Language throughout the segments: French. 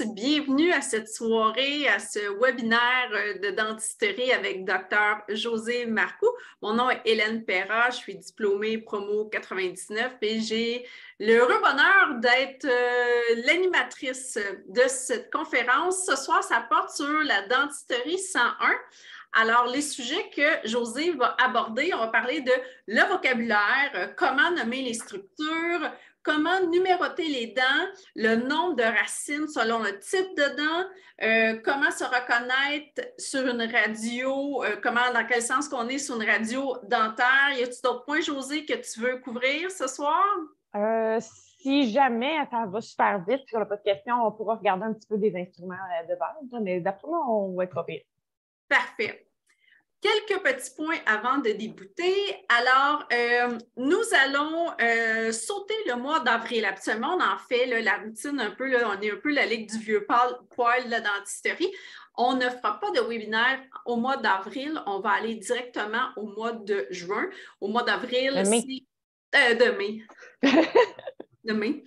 tous, bienvenue à cette soirée, à ce webinaire de dentisterie avec Dr. José Marcoux. Mon nom est Hélène Perra, je suis diplômée promo 99 et j'ai l'heureux bonheur d'être l'animatrice de cette conférence. Ce soir, ça porte sur la dentisterie 101. Alors, les sujets que José va aborder, on va parler de le vocabulaire, comment nommer les structures, comment numéroter les dents, le nombre de racines selon le type de dents, comment se reconnaître sur une radio, dans quel sens qu'on est sur une radio dentaire. Y a-t-il d'autres points, José, que tu veux couvrir ce soir? Si jamais ça va super vite, puis on n'a pas de questions, on pourra regarder un petit peu des instruments de base, mais d'après moi, on va être pas pire. Parfait. Quelques petits points avant de débuter. Alors, nous allons sauter le mois d'avril. Absolument, on en fait là, la routine un peu, là, on est un peu la ligue du vieux poil de la dentisterie. On ne fera pas de webinaire au mois d'avril. On va aller directement au mois de juin. Au mois d'avril, de mai. De mai.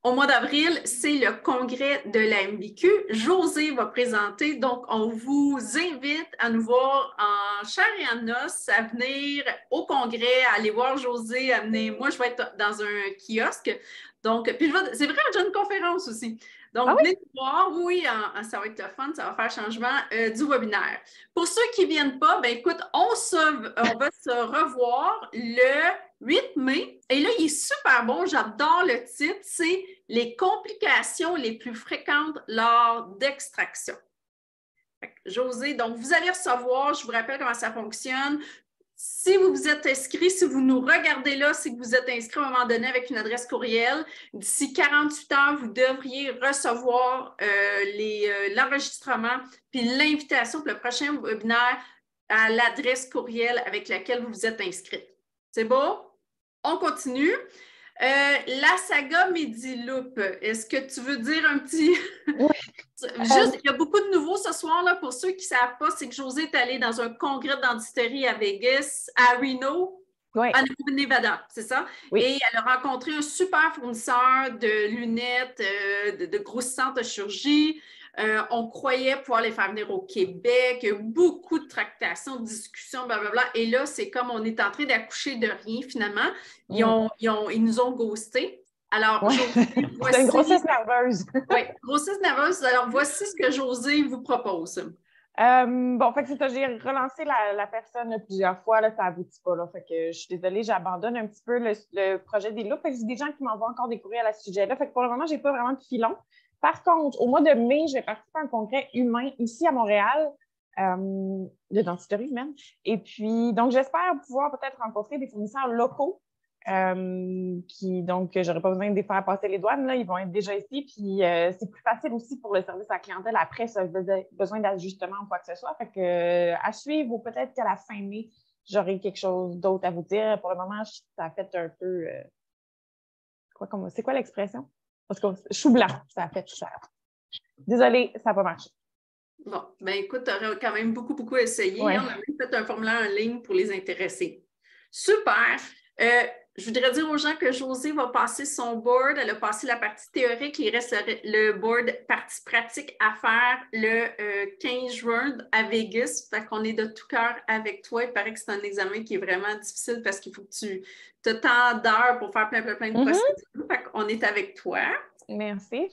Au mois d'avril, c'est le congrès de la MVQ. José va présenter, donc on vous invite à nous voir en chair et en os, à venir au congrès, à aller voir José, à venir. Moi, je vais être dans un kiosque. Donc, puis c'est vrai, j'ai une conférence aussi. Donc, venez nous voir. Oui, ça va être le fun, ça va faire changement du webinaire. Pour ceux qui ne viennent pas, ben écoute, on va se revoir le 8 mai. Et là, il est super bon. J'adore le titre. C'est « Les complications les plus fréquentes lors d'extraction ». José, donc vous allez recevoir, je vous rappelle comment ça fonctionne. Si vous vous êtes inscrit, si vous nous regardez là, c'est que vous êtes inscrit à un moment donné avec une adresse courriel. D'ici 48 heures, vous devriez recevoir l'enregistrement puis l'invitation pour le prochain webinaire à l'adresse courriel avec laquelle vous vous êtes inscrit. C'est beau? On continue. La saga Mediloop, est-ce que tu veux dire un petit... Oui. Juste, il y a beaucoup de nouveaux ce soir, là, pour ceux qui ne savent pas, c'est que José est allée dans un congrès de dentisterie à Vegas, à Reno, à Nevada, c'est ça? Oui. Et elle a rencontré un super fournisseur de lunettes, de grossissantes de chirurgie. On croyait pouvoir les faire venir au Québec. Il y a eu beaucoup de tractations, de discussions, blablabla. Et là, c'est comme on est en train d'accoucher de rien, finalement. Ils nous ont ghostés. Alors, voici... C'est une grossesse nerveuse. Oui, grossesse nerveuse. Alors, voici ce que José vous propose. Fait que c'est ça, j'ai relancé la personne plusieurs fois, là, ça n'aboutit pas. Là, fait que je suis désolée, j'abandonne un petit peu le projet des loups. Fait que j'ai des gens qui m'envoient encore des courriels à ce sujet-là. Fait que pour le moment, je n'ai pas vraiment de filon. Par contre, au mois de mai, je vais participer à un congrès humain ici à Montréal, de dentisterie humaine. Et puis, donc, j'espère pouvoir peut-être rencontrer des fournisseurs locaux. Donc, j'aurais pas besoin de les faire passer les douanes, là, ils vont être déjà ici, puis c'est plus facile aussi pour le service à la clientèle après, ça a besoin d'ajustement ou quoi que ce soit, fait que à suivre ou peut-être qu'à la fin mai, j'aurai quelque chose d'autre à vous dire. Pour le moment, ça a fait un peu, c'est quoi l'expression? Parce que chou blanc, ça a fait cher. Désolée, ça n'a pas marché. Bon, ben écoute, tu aurais quand même beaucoup essayé. Ouais. On a même fait un formulaire en ligne pour les intéressés. Super! Je voudrais dire aux gens que José va passer son board. Elle a passé la partie théorique. Il reste le board partie pratique à faire le 15 juin à Vegas. Fait qu'on est de tout cœur avec toi. Il paraît que c'est un examen qui est vraiment difficile parce qu'il faut que tu te tant d'heures pour faire plein de procédures. Fait qu'on est avec toi. Merci.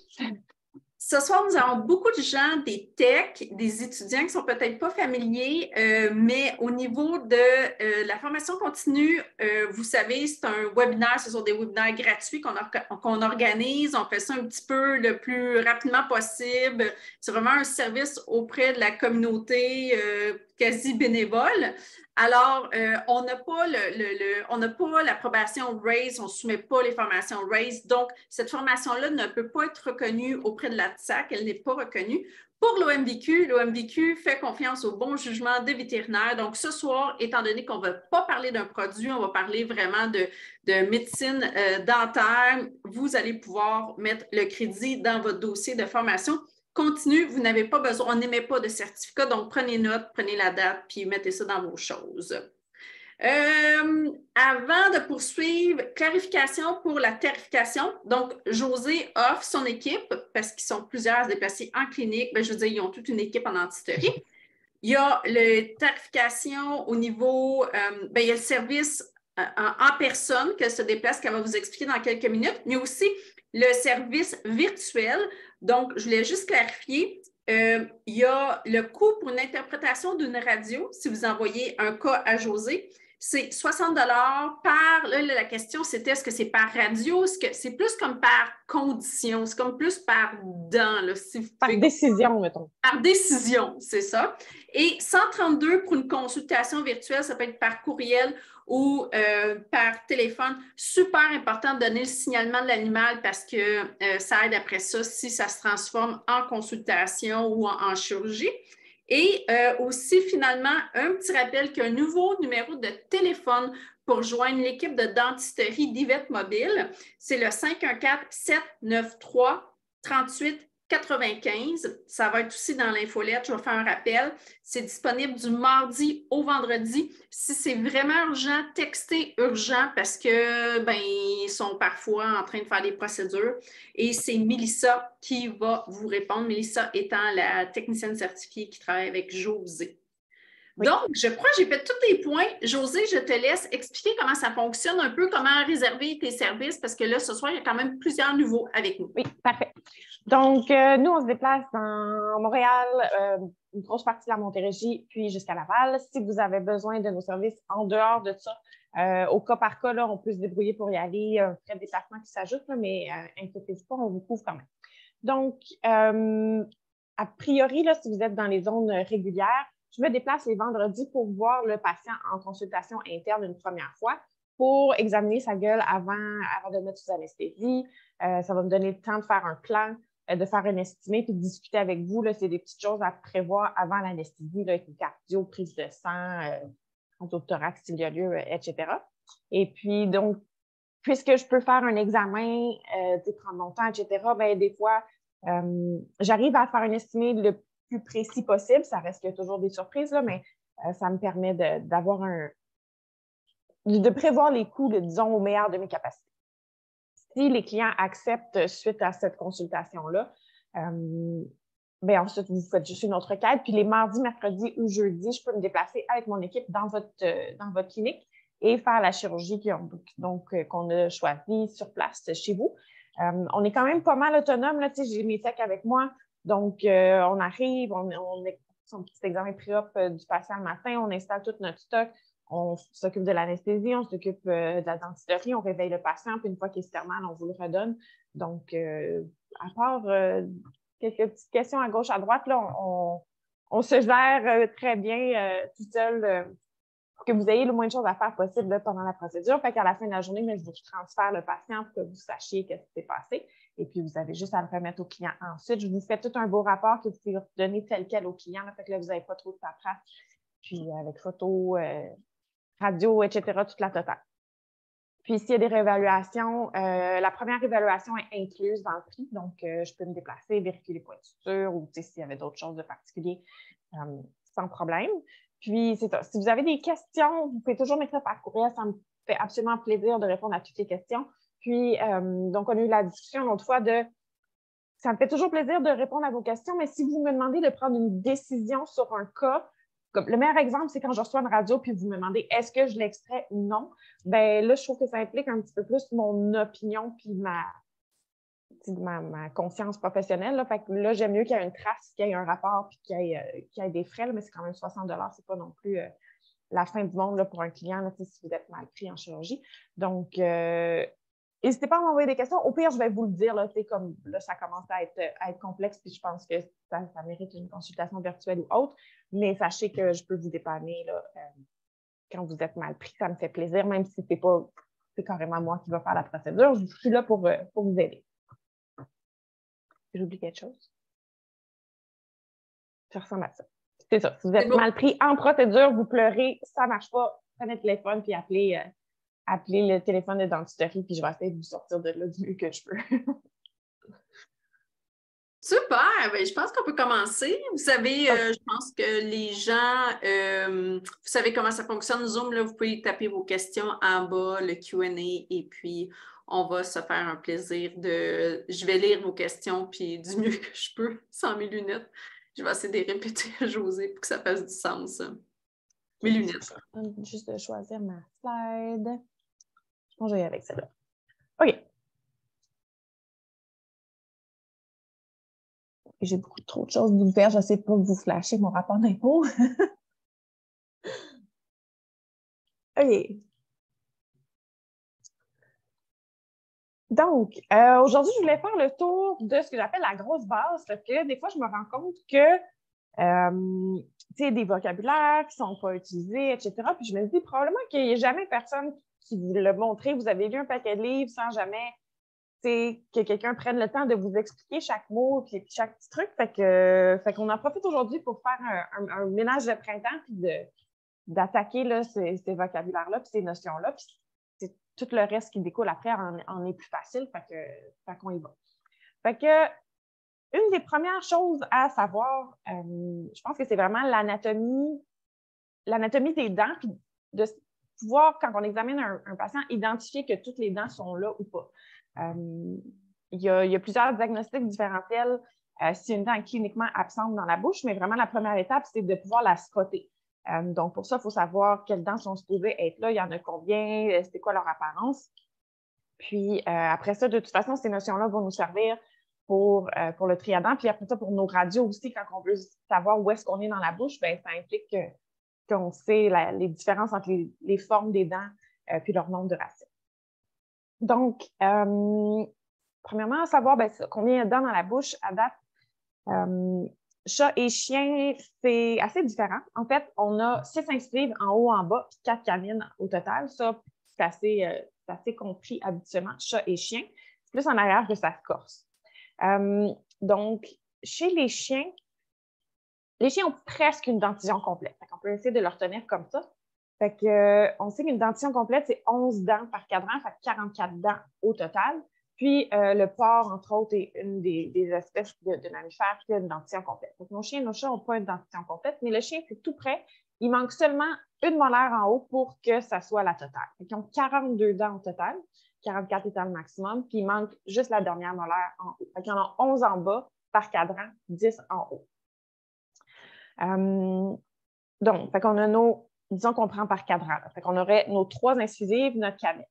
Ce soir, nous avons beaucoup de gens, des techs, des étudiants qui ne sont peut-être pas familiers, mais au niveau de la formation continue, vous savez, c'est un webinaire, ce sont des webinaires gratuits qu'on organise. On fait ça un petit peu le plus rapidement possible. C'est vraiment un service auprès de la communauté quasi bénévole. Alors, on n'a pas l'approbation RAISE, on ne soumet pas les formations RAISE. Donc, cette formation-là ne peut pas être reconnue auprès de la TSAC, elle n'est pas reconnue. Pour l'OMVQ fait confiance au bon jugement des vétérinaires. Donc, ce soir, étant donné qu'on ne va pas parler d'un produit, on va parler vraiment de médecine dentaire, vous allez pouvoir mettre le crédit dans votre dossier de formation. Continue, vous n'avez pas besoin, on n'émet pas de certificat, donc prenez note, prenez la date, puis mettez ça dans vos choses. Avant de poursuivre, clarification pour la tarification. Donc, José offre son équipe, parce qu'ils sont plusieurs à se déplacer en clinique. Bien, je veux dire, ils ont toute une équipe en dentisterie. Il y a la tarification au niveau, bien, il y a le service en personne qu'elle se déplace, qu'elle va vous expliquer dans quelques minutes, mais aussi le service virtuel. Donc, je voulais juste clarifier. Il y a le coût pour une interprétation d'une radio, si vous envoyez un cas à José, c'est 60 par, là, la question c'était est-ce que c'est par radio, est-ce que c'est plus comme par condition, c'est comme plus par dent, là, si vous Par pouvez... décision, mettons. Par décision, c'est ça. Et 132 pour une consultation virtuelle, ça peut être par courriel ou par téléphone. Super important de donner le signalement de l'animal parce que ça aide après ça si ça se transforme en consultation ou en chirurgie. Et aussi, finalement, un petit rappel qu'il y a un nouveau numéro de téléphone pour joindre l'équipe de dentisterie d'Yvette Mobile. C'est le 514-793-3895. Ça va être aussi dans l'infolette. Je vais faire un rappel. C'est disponible du mardi au vendredi. Si c'est vraiment urgent, textez urgent parce que ben, ils sont parfois en train de faire des procédures. Et c'est Mélissa qui va vous répondre. Mélissa étant la technicienne certifiée qui travaille avec José. Oui. Donc, je crois que j'ai fait tous les points. José, je te laisse expliquer comment ça fonctionne, un peu comment réserver tes services, parce que là, ce soir, il y a quand même plusieurs nouveaux avec nous. Oui, parfait. Donc, nous, on se déplace dans Montréal, une grosse partie de la Montérégie, puis jusqu'à Laval. Si vous avez besoin de nos services en dehors de ça, au cas par cas, là, on peut se débrouiller pour y aller, un frais de déplacement qui s'ajoute, mais inquiétez-vous pas, on vous couvre quand même. Donc, a priori, là, si vous êtes dans les zones régulières, je me déplace les vendredis pour voir le patient en consultation interne une première fois pour examiner sa gueule avant de le mettre sous anesthésie. Ça va me donner le temps de faire un plan, de faire un estimé puis de discuter avec vous. C'est des petites choses à prévoir avant l'anesthésie, avec une cardio, prise de sang, thorax s'il y a lieu, etc. Et puis, donc, puisque je peux faire un examen, prendre mon temps, etc., bien, des fois, j'arrive à faire un estimé le plus précis possible. Ça reste qu'il y a toujours des surprises, là, mais ça me permet de prévoir les coûts, disons, au meilleur de mes capacités. Si les clients acceptent suite à cette consultation-là, bien ensuite, vous faites juste une autre quête. Puis les mardis, mercredis ou jeudis, je peux me déplacer avec mon équipe dans votre clinique et faire la chirurgie qu'on a choisie sur place chez vous. On est quand même pas mal autonome. Là, j'ai mes techs avec moi. Donc, on arrive, on fait son petit examen pré-op du patient le matin, on installe tout notre stock, on s'occupe de l'anesthésie, on s'occupe de la dentisterie, on réveille le patient, puis une fois qu'il est thermal, on vous le redonne. Donc, à part quelques petites questions à gauche, à droite, là, on se gère très bien tout seul pour que vous ayez le moins de choses à faire possible là, pendant la procédure. Fait qu'à la fin de la journée, je vous transfère le patient pour que vous sachiez ce qui s'est passé. Et puis, vous avez juste à le remettre au client ensuite. Je vous fais tout un beau rapport que vous pouvez donner tel quel au client. Là, fait que là, vous n'avez pas trop de paperasse. Puis, avec photo, radio, etc., toute la totale. Puis, s'il y a des réévaluations, la première évaluation est incluse dans le prix. Donc, je peux me déplacer, vérifier les points de suture ou s'il y avait d'autres choses de particulier, sans problème. Puis, c'est ça. Si vous avez des questions, vous pouvez toujours m'écrire par courriel. Ça me fait absolument plaisir de répondre à toutes les questions. Puis, donc, on a eu la discussion l'autre fois ça me fait toujours plaisir de répondre à vos questions, mais si vous me demandez de prendre une décision sur un cas, comme le meilleur exemple, c'est quand je reçois une radio puis vous me demandez est-ce que je l'extrais ou non, bien là, je trouve que ça implique un petit peu plus mon opinion puis ma conscience professionnelle. Là. Fait que là, j'aime mieux qu'il y ait une trace, qu'il y ait un rapport puis qu'il y ait des frais, là, mais c'est quand même 60 $, c'est pas non plus la fin du monde là, pour un client là, si vous êtes mal pris en chirurgie. Donc, n'hésitez pas à m'envoyer des questions. Au pire, je vais vous le dire, là, comme là, ça commence à être complexe, puis je pense que ça mérite une consultation virtuelle ou autre. Mais sachez que je peux vous dépanner là, quand vous êtes mal pris. Ça me fait plaisir, même si c'est carrément moi qui vais faire la procédure. Je suis là pour vous aider. J'oublie quelque chose. Ça ressemble à ça. C'est ça. Si vous êtes mal pris en procédure, vous pleurez, ça ne marche pas, prenez le téléphone puis appelez le téléphone de dentisterie, puis je vais essayer de vous sortir de là du mieux que je peux. Super! Ben, je pense qu'on peut commencer. Vous savez, je pense que les gens, vous savez comment ça fonctionne, Zoom, là, vous pouvez taper vos questions en bas, le Q&A, et puis on va se faire un plaisir de... Je vais lire vos questions, puis du mieux que je peux, sans mes lunettes. Je vais essayer de les répéter à Josée pour que ça fasse du sens. Mes lunettes. Juste de choisir ma slide. Je pense que je vais y aller avec celle-là. OK. J'ai beaucoup trop de choses à vous faire. Je ne sais pas vous flasher mon rapport d'impôt. OK. Donc, aujourd'hui, je voulais faire le tour de ce que j'appelle la grosse base, parce que des fois, je me rends compte que, tu sais, des vocabulaires qui ne sont pas utilisés, etc. Puis je me dis probablement qu'il n'y a jamais personne qui vous l'a montré. Vous avez lu un paquet de livres sans jamais, tu sais, que quelqu'un prenne le temps de vous expliquer chaque mot puis chaque petit truc. Fait qu'on en profite aujourd'hui pour faire un ménage de printemps puis d'attaquer là, ces vocabulaires-là puis ces notions-là. Puis tout le reste qui découle après en est plus facile, fait qu'on y va. Fait que, une des premières choses à savoir, je pense que c'est vraiment l'anatomie des dents, puis de pouvoir, quand on examine un patient, identifier que toutes les dents sont là ou pas. Il y a plusieurs diagnostics différentiels si une dent est cliniquement absente dans la bouche, mais vraiment la première étape, c'est de pouvoir la spotter. Donc, pour ça, il faut savoir quelles dents sont supposées être là, il y en a combien, c'est quoi leur apparence. Puis, après ça, de toute façon, ces notions-là vont nous servir pour le triadent. Puis après ça, pour nos radios aussi, quand on veut savoir où est-ce qu'on est dans la bouche, bien, ça implique qu'on sait les différences entre les formes des dents puis leur nombre de racines. Donc, premièrement, savoir combien il y a de dents dans la bouche à date. Chat et chien, c'est assez différent. En fait, on a 6 incisives en haut, en bas, puis 4 canines au total. Ça, c'est assez compris habituellement, chat et chien. C'est plus en arrière que ça se corse. Donc, chez les chiens ont presque une dentition complète. On peut essayer de le retenir comme ça. Fait que, on sait qu'une dentition complète, c'est 11 dents par cadran, fait 44 dents au total. Puis, le porc, entre autres, est une des espèces de mammifères qui a une dentition complète. Donc, nos chiens et nos chats n'ont pas une dentition complète, mais le chien, c'est tout près. Il manque seulement une molaire en haut pour que ça soit la totale. Ils ont 42 dents au total, 44 étant le maximum, puis il manque juste la dernière molaire en haut. Fait qu'il y en a 11 en bas par cadran, 10 en haut. Donc, fait qu'on a disons qu'on prend par cadran. Fait qu'on aurait nos 3 incisives, notre canine.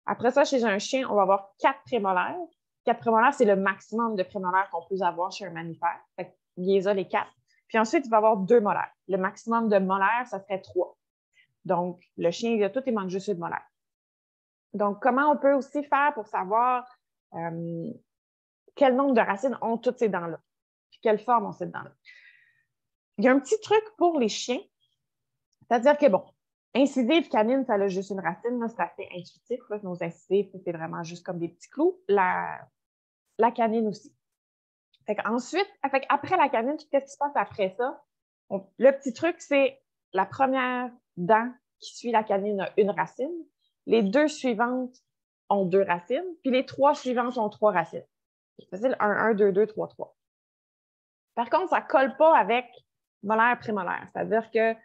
Après ça, chez un chien, on va avoir 4 prémolaires. 4 prémolaires, c'est le maximum de prémolaires qu'on peut avoir chez un mammifère. Fait qu'il les a les 4. Puis ensuite, il va avoir 2 molaires. Le maximum de molaires, ça serait 3. Donc, le chien, il a tout, il manque juste une molaire. Donc, comment on peut aussi faire pour savoir quel nombre de racines ont toutes ces dents-là? Puis quelle forme ont ces dents-là? Il y a un petit truc pour les chiens. C'est-à-dire que, bon, incisive, canine, ça a juste une racine, c'est assez intuitif. Là, nos incisives, c'est vraiment juste comme des petits clous. La canine aussi. Ensuite, après la canine, qu'est-ce qui se passe après ça? Le petit truc, c'est la première dent qui suit la canine a une racine. Les 2 suivantes ont 2 racines, puis les 3 suivantes ont 3 racines. C'est facile, 1, 2, 2, 3, 3. Par contre, ça ne colle pas avec molaire, prémolaire. C'est-à-dire que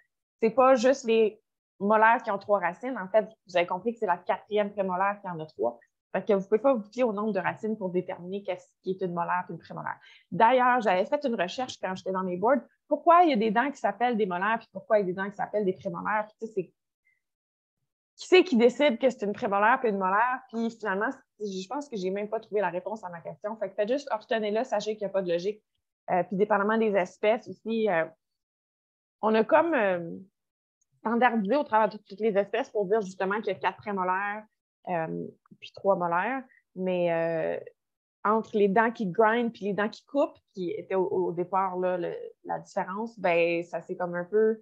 c'est pas juste les molaires qui ont 3 racines. En fait, vous avez compris que c'est la 4e prémolaire qui en a 3. Fait que vous ne pouvez pas vous fier au nombre de racines pour déterminer qu'est-ce qui est une molaire et une prémolaire. D'ailleurs, j'avais fait une recherche quand j'étais dans mes boards. Pourquoi il y a des dents qui s'appellent des molaires puis pourquoi il y a des dents qui s'appellent des prémolaires? Puis, c'est qui c'est qui décide que c'est une prémolaire puis une molaire? Puis finalement, je pense que j'ai même pas trouvé la réponse à ma question. Fait que faites juste retenez-le, sachez qu'il n'y a pas de logique. Puis dépendamment des espèces aussi, on a comme standardisé au travers de toutes les espèces pour dire justement qu'il y a 4 prémolaires puis 3 molaires. Mais entre les dents qui grind puis les dents qui coupent, qui était au départ là, la différence, ben ça s'est comme un peu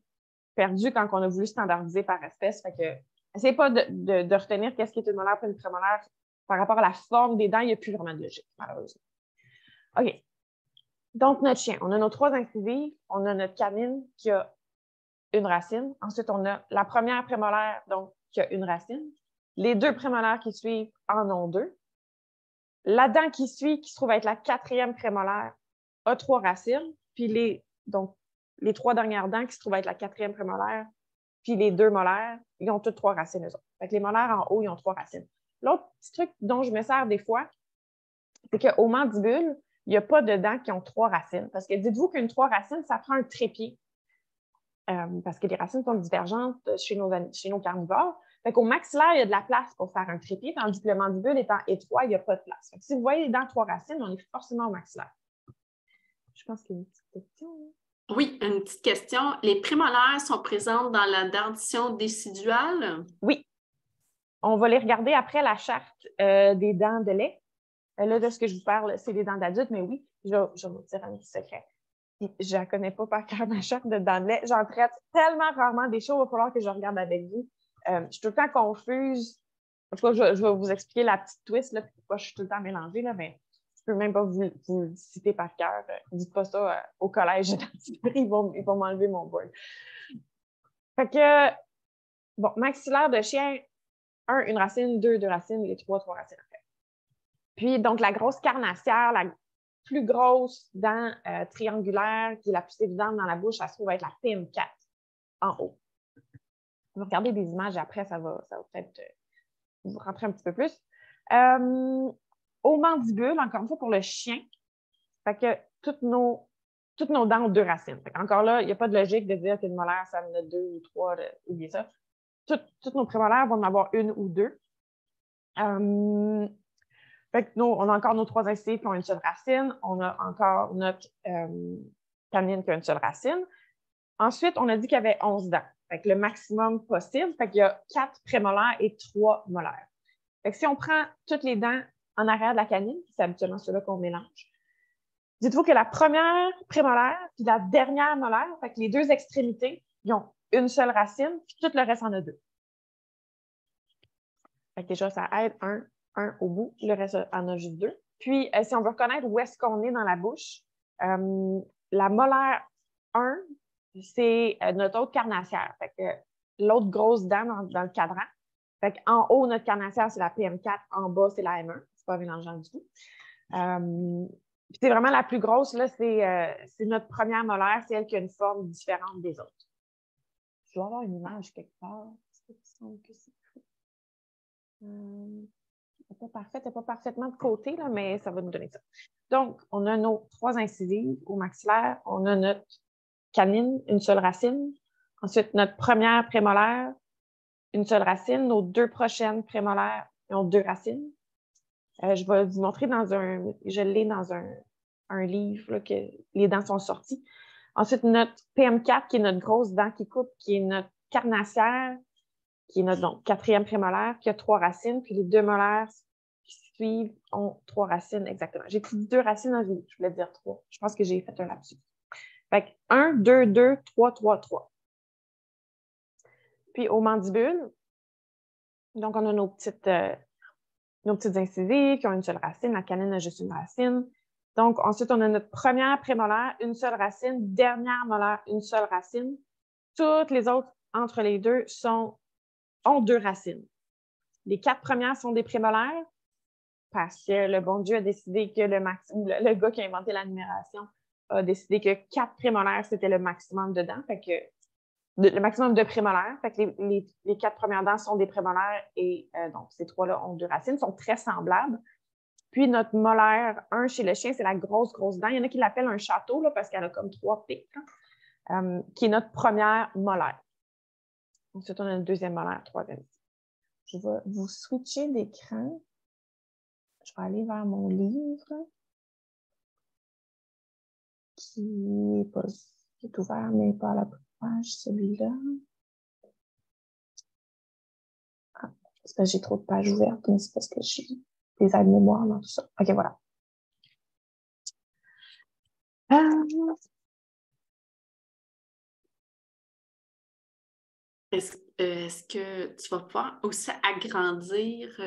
perdu quand on a voulu standardiser par espèce. Fait que essayez pas de retenir qu'est-ce qui est une molaire et une prémolaire par rapport à la forme des dents, il n'y a plus vraiment de logique, malheureusement. OK. Donc, notre chien, on a nos 3 incisives, on a notre canine qui a une racine. Ensuite, on a la première prémolaire, donc, qui a une racine. Les 2 prémolaires qui suivent en ont 2. La dent qui suit, qui se trouve être la 4e prémolaire, a 3 racines, puis donc, les 3 dernières dents qui se trouvent être la 4e prémolaire, puis les 2 molaires, ils ont toutes 3 racines, eux autres. Fait que les molaires en haut, ils ont 3 racines. L'autre petit truc dont je me sers des fois, c'est qu'au mandibule, il n'y a pas de dents qui ont 3 racines. Parce que dites-vous qu'une 3 racines, ça prend un trépied. Parce que les racines sont divergentes chez nos carnivores. Fait qu'au maxillaire, il y a de la place pour faire un trépied, tandis que le mandibule étant étroit, il n'y a pas de place. Fait que si vous voyez les dents 3 racines, on est forcément au maxillaire. Je pense qu'il y a une petite question. Oui, une petite question. Les prémolaires sont présentes dans la dentition déciduale? Oui. On va les regarder après la charte des dents de lait. Là, de ce que je vous parle, c'est des dents d'adultes, mais oui, je vais vous dire un petit secret. Je ne connais pas par cœur ma charte de dents de lait. J'en traite tellement rarement des choses, il va falloir que je regarde avec vous. Je suis tout le temps confuse. En tout cas, je vais vous expliquer la petite twist, là, pourquoi je suis tout le temps mélangée, là, mais je ne peux même pas vous le citer par cœur. Dites pas ça au collège de dentisterie, ils vont m'enlever mon board. Fait que, bon, maxillaire de chien, 1, une racine, 2, 2 racines, les 3 racines après. Puis, donc, la grosse carnassière, la plus grosse dent triangulaire, qui est la plus évidente dans la bouche, ça se trouve être la PM4 en haut. On va regarder des images après, ça va peut-être vous rentrer un petit peu plus. Au mandibule, encore une fois, pour le chien, fait que toutes nos dents ont 2 racines. Fait encore là, il n'y a pas de logique de dire qu'une molaire, ça en a 2 ou 3, oubliez ça. Toutes nos prémolaires vont en avoir 1 ou 2. Fait que on a encore nos 3 incisives qui ont une seule racine. On a encore notre canine qui a une seule racine. Ensuite, on a dit qu'il y avait 11 dents. Fait que le maximum possible. Fait qu'il y a 4 prémolaires et 3 molaires. Fait que si on prend toutes les dents en arrière de la canine, c'est habituellement ceux-là qu'on mélange, dites-vous que la première prémolaire puis la dernière molaire, fait que les 2 extrémités, ils ont une seule racine, puis tout le reste en a 2. Fait que déjà, ça aide un au bout, le reste en a juste 2. Puis, si on veut reconnaître où est-ce qu'on est dans la bouche, la molaire 1, c'est notre autre carnassière. Fait que l'autre grosse dent dans le cadran. Fait qu'en haut, notre carnassière, c'est la PM4. En bas, c'est la M1. C'est pas mélangeant du tout. Puis c'est vraiment la plus grosse, là, c'est notre première molaire. C'est elle qui a une forme différente des autres. Je dois avoir une image quelque part. Elle n'est pas parfaitement de côté, là, mais ça va nous donner ça. Donc, on a nos 3 incisives au maxillaire. On a notre canine, une seule racine. Ensuite, notre première prémolaire, une seule racine. Nos 2 prochaines prémolaires ont 2 racines. Je vais vous montrer je l'ai dans un livre là, que les dents sont sorties. Ensuite, notre PM4, qui est notre grosse dent qui coupe, qui est notre carnassière, qui est notre 4e prémolaire, qui a 3 racines, puis les 2 molaires qui suivent ont 3 racines exactement. J'ai dit 2 racines, je voulais dire 3. Je pense que j'ai fait un lapsus. Fait que 1, 2, 2, 3, 3, 3. Puis au mandibule, donc on a nos petites incisives qui ont une seule racine. La canine a juste une racine. Donc, ensuite, on a notre première prémolaire, une seule racine. Dernière molaire, une seule racine. Toutes les autres, entre les deux, ont 2 racines. Les 4 premières sont des prémolaires parce que le bon Dieu a décidé que le gars qui a inventé la numération a décidé que 4 prémolaires, c'était le maximum de dents. Fait que le maximum de prémolaires. Fait que les 4 premières dents sont des prémolaires et donc ces 3-là ont 2 racines, sont très semblables. Puis notre molaire 1 chez le chien, c'est la grosse dent. Il y en a qui l'appellent un château là, parce qu'elle a comme 3 pics, qui est notre première molaire. Ensuite, on a une deuxième molaire, 3e. Je vais vous switcher d'écran. Je vais aller vers mon livre qui est ouvert, mais pas à la page, celui-là. Ah, c'est parce que j'ai trop de pages ouvertes, mais c'est parce que j'ai des aides-mémoire dans tout ça. OK, voilà. Est-ce que tu vas pouvoir aussi agrandir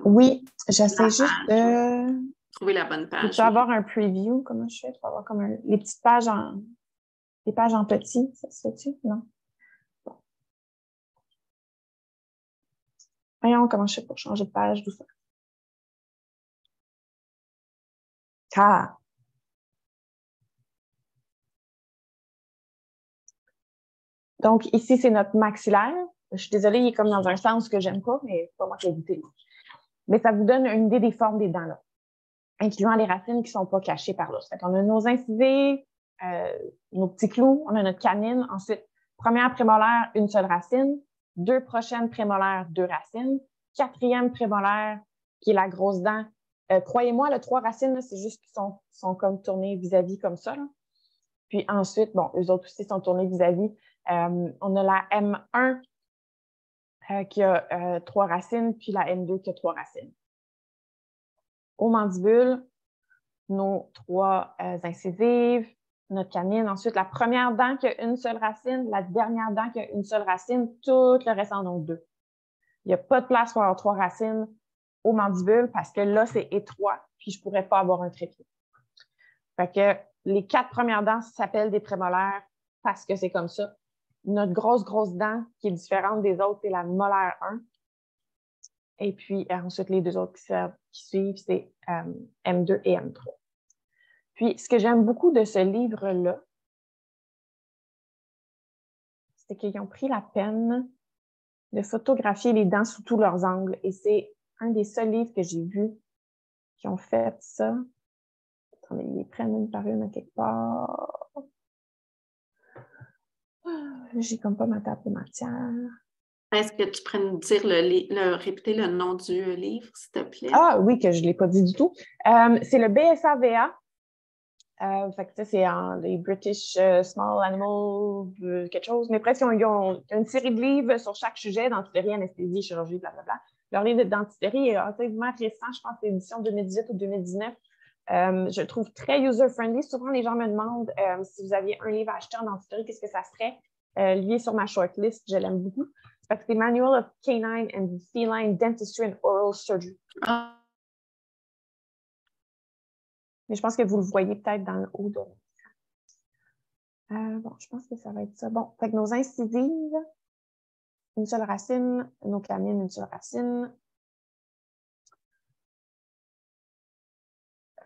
oui, j'essaie juste de trouver la bonne page. Tu peux avoir un preview, comment je fais? Tu peux avoir comme les petites pages les pages en petit, ça se fait-tu? Non. Bon. Voyons comment je fais pour changer de page, doucement. Ah! Donc, ici, c'est notre maxillaire. Je suis désolée, il est comme dans un sens que j'aime pas, mais c'est pas moi qui l'ai goûté. Mais ça vous donne une idée des formes des dents, là, incluant les racines qui sont pas cachées par là. Fait qu'on a nos incisives, nos petits clous, on a notre canine. Ensuite, première prémolaire, une seule racine. 2 prochaines prémolaires, 2 racines. 4e prémolaire, qui est la grosse dent. Croyez-moi, les 3 racines, c'est juste qu'ils sont comme tournées vis-à-vis comme ça, là. Puis ensuite, bon, eux autres aussi sont tournés vis-à-vis. On a la M1 qui a 3 racines, puis la M2 qui a 3 racines. Aux mandibules, nos 3 incisives, notre canine. Ensuite, la première dent qui a une seule racine, la dernière dent qui a une seule racine, tout le reste en ont 2. Il n'y a pas de place pour avoir 3 racines aux mandibules parce que là, c'est étroit, puis je ne pourrais pas avoir un trépied. Fait que les 4 premières dents s'appellent des prémolaires parce que c'est comme ça. Notre grosse dent qui est différente des autres, c'est la molaire 1. Et puis ensuite, les 2 autres qui suivent, c'est M2 et M3. Puis, ce que j'aime beaucoup de ce livre-là, c'est qu'ils ont pris la peine de photographier les dents sous tous leurs angles. Et c'est un des seuls livres que j'ai vus qui ont fait ça. Attendez, ils les prennent une par une à quelque part. J'ai comme pas ma table de matière. Est-ce que tu pourrais nous dire, répéter le nom du livre, s'il te plaît? Ah oui, que je ne l'ai pas dit du tout. C'est le BSAVA. Fait que c'est les British Small Animal quelque chose. Mais presque, ils ont une série de livres sur chaque sujet, dentisterie, anesthésie, chirurgie, blablabla. Leur livre de dentisterie est relativement récent, je pense que c'est édition 2018 ou 2019. Je le trouve très user-friendly. Souvent, les gens me demandent si vous aviez un livre à acheter en dentisterie, qu'est-ce que ça serait? Lié sur ma shortlist, je l'aime beaucoup. Fait que c'est Manual of Canine and Feline Dentistry and Oral Surgery. Ah. Mais je pense que vous le voyez peut-être dans le haut de l'écran. Bon, je pense que ça va être ça. Bon, fait que nos incisives, une seule racine, nos canines, une seule racine.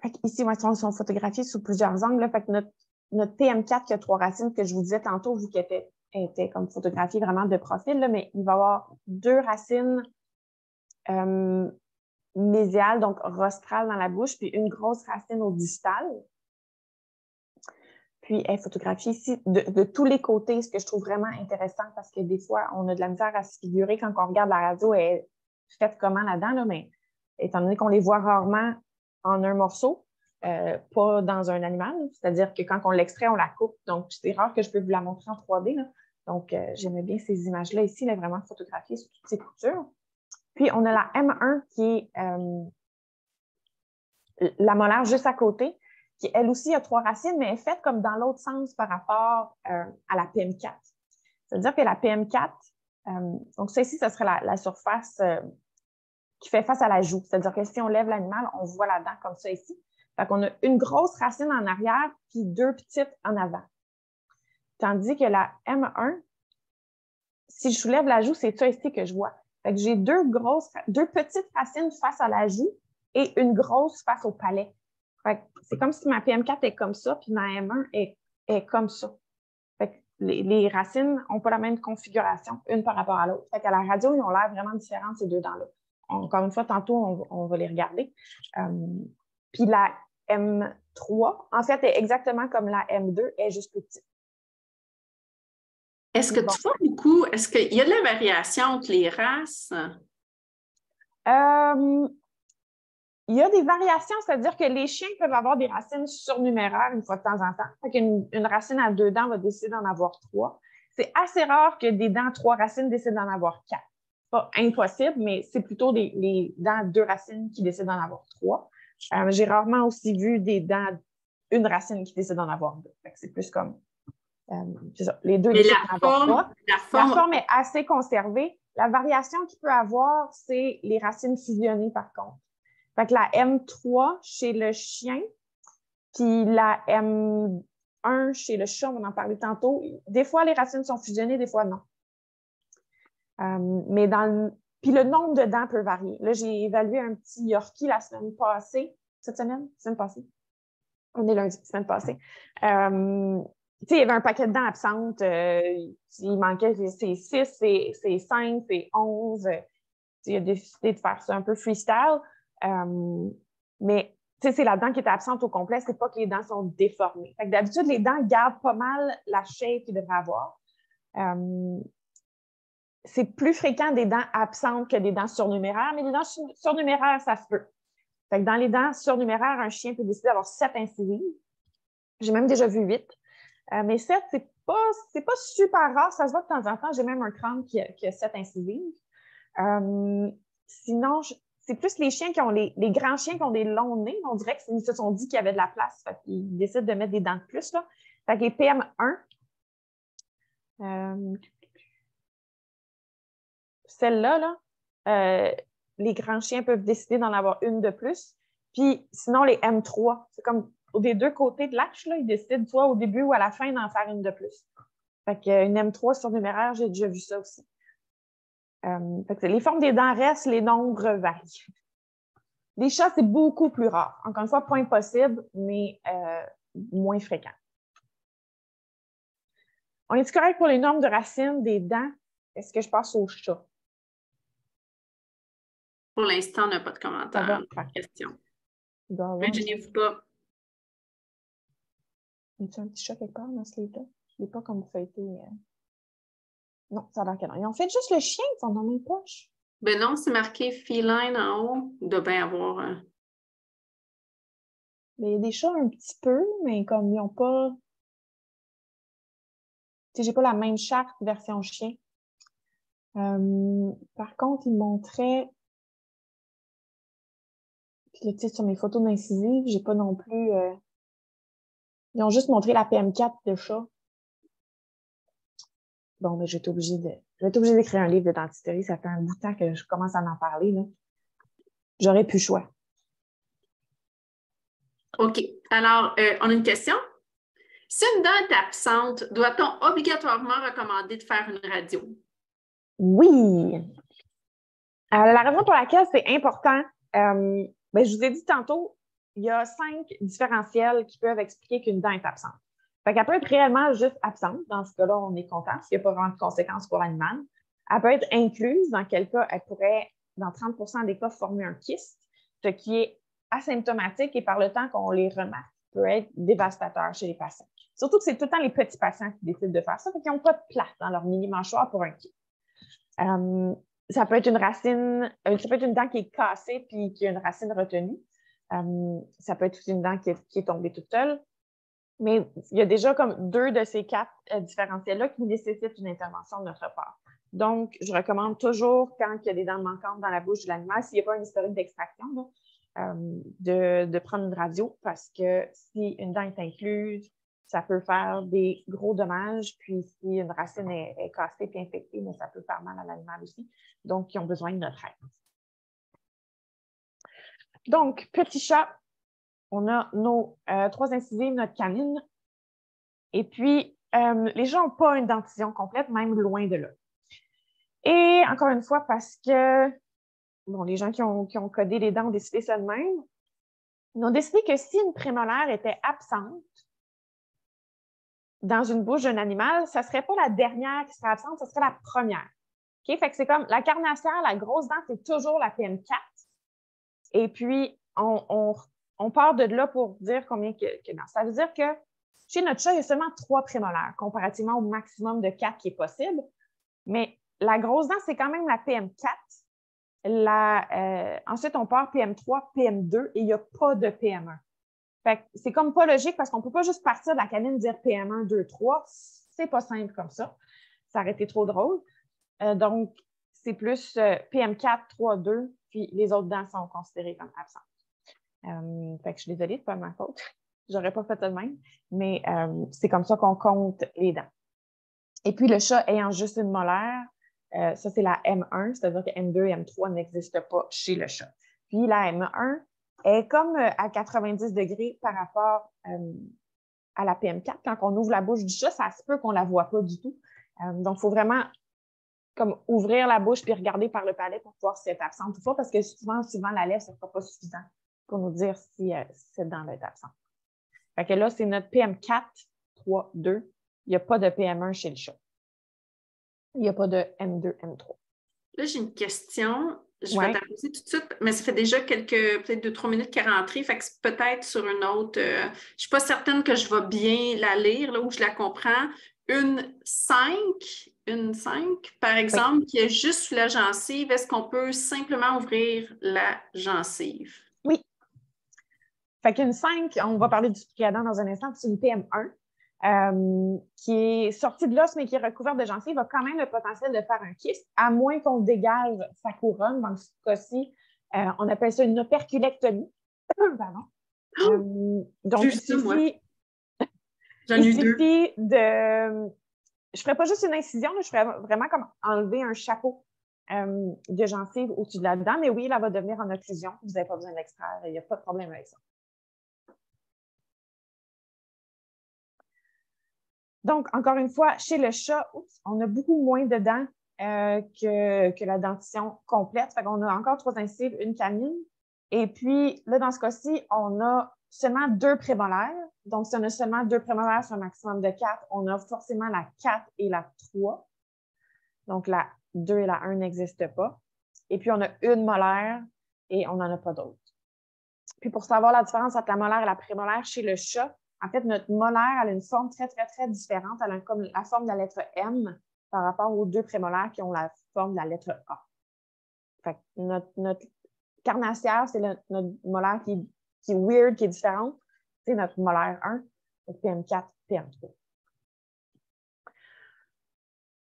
Fait ici, ils sont photographiés sous plusieurs angles. Là. Fait que notre PM4 qui a 3 racines, que je vous disais tantôt, vu qu'elle était comme photographiée vraiment de profil, là, mais il va y avoir 2 racines mésiales, donc rostrales dans la bouche, puis une grosse racine au distal. Puis elle est photographiée ici de tous les côtés, ce que je trouve vraiment intéressant parce que des fois, on a de la misère à se figurer quand on regarde la radio, elle est faite comment là-dedans, là, mais étant donné qu'on les voit rarement en un morceau, pas dans un animal, c'est-à-dire que quand on l'extrait, on la coupe. Donc, c'est rare que je peux vous la montrer en 3D. Là. Donc, j'aimais bien ces images-là ici, là, vraiment photographiées sur toutes ces coutures. Puis, on a la M1 qui est la molaire juste à côté, qui elle aussi a 3 racines, mais est faite comme dans l'autre sens par rapport à la PM4. C'est-à-dire que la PM4, donc ça ici, ce serait la surface qui fait face à la joue. C'est-à-dire que si on lève l'animal, on voit la dent comme ça ici. Fait qu'on a une grosse racine en arrière, puis 2 petites en avant. Tandis que la M1, si je soulève la joue, c'est ça ici que je vois. Fait que j'ai 2 petites racines face à la joue et une grosse face au palais. Fait que c'est comme si ma PM4 est comme ça, puis ma M1 est comme ça. Fait que les racines n'ont pas la même configuration, une par rapport à l'autre. Fait qu'à la radio, ils ont l'air vraiment différents, ces 2 dents-là. Encore une fois, tantôt, on va les regarder. Puis la M3, en fait, est exactement comme la M2, est juste plus petite. Est-ce que tu vois beaucoup, est-ce qu'il y a de la variation entre les races? Il y a des variations, c'est-à-dire que les chiens peuvent avoir des racines surnuméraires une fois de temps en temps. Fait qu'une racine à 2 dents va décider d'en avoir 3. C'est assez rare que des dents à 3 racines décident d'en avoir 4. Pas impossible, mais c'est plutôt les dents à 2 racines qui décident d'en avoir 3. J'ai rarement aussi vu des dents à 1 racine qui décident d'en avoir 2. Fait que c'est plus comme c'est ça. Les 2 décident d'en avoir 3. La forme est assez conservée. La variation qu'il peut avoir, c'est les racines fusionnées par contre. Fait que la M3 chez le chien, puis la M1 chez le chat, on en parlait tantôt. Des fois, les racines sont fusionnées, des fois, non. Mais puis le nombre de dents peut varier. Là, j'ai évalué un petit Yorkie la semaine passée. Cette semaine? Semaine passée? On est lundi, semaine passée. tu sais, il y avait un paquet de dents absentes, il manquait, c'est 6, c'est 5, c'est 11. Il a décidé de faire ça un peu freestyle. Mais tu sais, c'est la dent qui était absente au complet, c'est pas que les dents sont déformées. Fait que d'habitude, les dents gardent pas mal la shape qu'ils devraient avoir. C'est plus fréquent des dents absentes que des dents surnuméraires, mais les dents surnuméraires, ça se peut. Fait que dans les dents surnuméraires, un chien peut décider d'avoir 7 incisives. J'ai même déjà vu 8. Mais 7, c'est pas super rare. Ça se voit de temps en temps. J'ai même un crâne qui a 7 incisives. Sinon, c'est plus les chiens qui ont les grands chiens qui ont des longs nez. On dirait qu'ils se sont dit qu'il y avait de la place. Fait qu'ils décident de mettre des dents de plus, là. Fait que les PM1, celle-là, les grands chiens peuvent décider d'en avoir une de plus. Puis sinon, les M3, c'est comme des deux côtés de l'arche, là, ils décident soit au début ou à la fin d'en faire une de plus. Fait qu'une M3 surnuméraire, j'ai déjà vu ça aussi. Fait que les formes des dents restent, les nombres varient. Les chats, c'est beaucoup plus rare. Encore une fois, pas impossible, mais moins fréquent. On est-tu correct pour les nombres de racines des dents? Est-ce que je passe au chat? Pour l'instant, on n'a pas de commentaire, pas de questions. Imaginez-vous pas. Y a-t-il un petit chat quelque part dans ce livre-là? Je ne l'ai pas comme feuilleté. Non, ça a l'air que non. Ils ont fait juste le chien, ils sont dans mes poches. Ben non, c'est marqué feline en haut. Il doit bien avoir. Il y a des chats un petit peu, mais comme ils n'ont pas. Tu sais, j'ai pas la même charte version chien. Par contre, ils montraient. Puis là, tu sais, sur mes photos d'incisives, j'ai pas non plus. Ils ont juste montré la PM4 de chat. Bon, mais je vais être obligée d'écrire un livre de dentisterie. Ça fait un bout de temps que je commence à en parler, là. J'aurais plus le choix. OK. Alors, on a une question. Si une dent est absente, doit-on obligatoirement recommander de faire une radio? Oui. La raison pour laquelle c'est important, ben, je vous ai dit tantôt, il y a 5 différentiels qui peuvent expliquer qu'une dent est absente. Fait qu'elle peut être réellement juste absente. Dans ce cas-là, on est content s'il n'y a pas vraiment de conséquences pour l'animal. Elle peut être incluse, dans quel cas elle pourrait, dans 30 des cas, former un kyste, ce qui est asymptomatique et par le temps qu'on les remarque, peut être dévastateur chez les patients. Surtout que c'est tout le temps les petits patients qui décident de faire ça, fait qu'ils n'ont pas de place dans leur mini-mâchoire pour un kyste. Ça peut être une racine, ça peut être une dent qui est cassée puis qui a une racine retenue. Ça peut être aussi une dent qui est tombée toute seule. Mais il y a déjà comme 2 de ces 4 différentiels-là qui nécessitent une intervention de notre part. Donc, je recommande toujours, quand il y a des dents manquantes dans la bouche de l'animal, s'il n'y a pas un historique d'extraction, de prendre une radio parce que si une dent est incluse, ça peut faire des gros dommages. Puis, si une racine est cassée et infectée, mais ça peut faire mal à l'animal aussi. Donc, ils ont besoin de notre aide. Donc, petit chat, on a nos 3 incisives, notre canine. Et puis, les gens n'ont pas une dentition complète, même loin de là. Et encore une fois, parce que bon, les gens qui ont codé les dents ont décidé ça de même. Ils ont décidé que si une prémolaire était absente dans une bouche d'un animal, ça ne serait pas la dernière qui serait absente, ce serait la première. Okay? Fait que c'est comme la carnassière, la grosse dent, c'est toujours la PM4. Et puis, on part de là pour dire combien que non. Ça veut dire que chez notre chat, il y a seulement 3 prémolaires, comparativement au maximum de 4 qui est possible. Mais la grosse dent, c'est quand même la PM4. Ensuite, on part PM3, PM2 et il n'y a pas de PM1. Fait que c'est comme pas logique parce qu'on ne peut pas juste partir de la canine et dire PM1, 2, 3. C'est pas simple comme ça. Ça aurait été trop drôle. Donc, c'est plus PM4, 3, 2, puis les autres dents sont considérées comme absentes. Fait que je suis désolée, c'est pas ma faute. J'aurais pas fait ça de même, mais c'est comme ça qu'on compte les dents. Et puis, le chat ayant juste une molaire, ça, c'est la M1, c'est-à-dire que M2 et M3 n'existent pas chez le chat. Puis, la M1 est comme à 90 degrés par rapport à la PM4. Quand on ouvre la bouche du chat, ça se peut qu'on ne la voit pas du tout. Donc, il faut vraiment comme ouvrir la bouche puis regarder par le palais pour voir si elle est absente ou pas, parce que souvent la lèvre, ça ne sera pas suffisant pour nous dire si cette dent est absente. Fait que là, c'est notre PM4, M3, 2. Il n'y a pas de PM1 chez le chat. Il n'y a pas de M2, M3. Là, j'ai une question. Je Ouais. vais t'apposer tout de suite, mais ça fait déjà peut-être 2-3 minutes qu'elle est rentrée, fait que c'est peut-être sur une autre. Je ne suis pas certaine que je vais bien la lire, là où je la comprends. Une 5, par exemple, qui est juste sous la gencive, est-ce qu'on peut simplement ouvrir la gencive? Oui. Fait qu'une 5, on va parler du triadan dans un instant, c'est une PM1 qui est sortie de l'os, mais qui est recouverte de gencive, a quand même le potentiel de faire un kyste, à moins qu'on dégage sa couronne. Dans ce cas-ci, on appelle ça une operculectomie. Pardon. Donc, il suffit, J'en ai eu deux. de... Je ne ferais pas juste une incision, là, je ferais vraiment comme enlever un chapeau de gencive au-dessus de la dent, mais oui, elle va devenir en occlusion. Vous n'avez pas besoin d'extraire, il n'y a pas de problème avec ça. Donc, encore une fois, chez le chat, on a beaucoup moins de dents que la dentition complète. Fait qu'on a encore 3 incisives, une canine. Et puis, là, dans ce cas-ci, on a seulement 2 prémolaires. Donc, si on a seulement 2 prémolaires sur un maximum de 4, on a forcément la 4 et la 3. Donc, la 2 et la 1 n'existent pas. Et puis, on a une molaire et on n'en a pas d'autres. Puis, pour savoir la différence entre la molaire et la prémolaire chez le chat, en fait, notre molaire elle a une forme très, très, très différente. Elle a comme la forme de la lettre M par rapport aux 2 prémolaires qui ont la forme de la lettre A. Fait que notre carnassière, c'est notre molaire qui est weird, qui est différente. C'est notre molaire 1, donc PM4, PM3.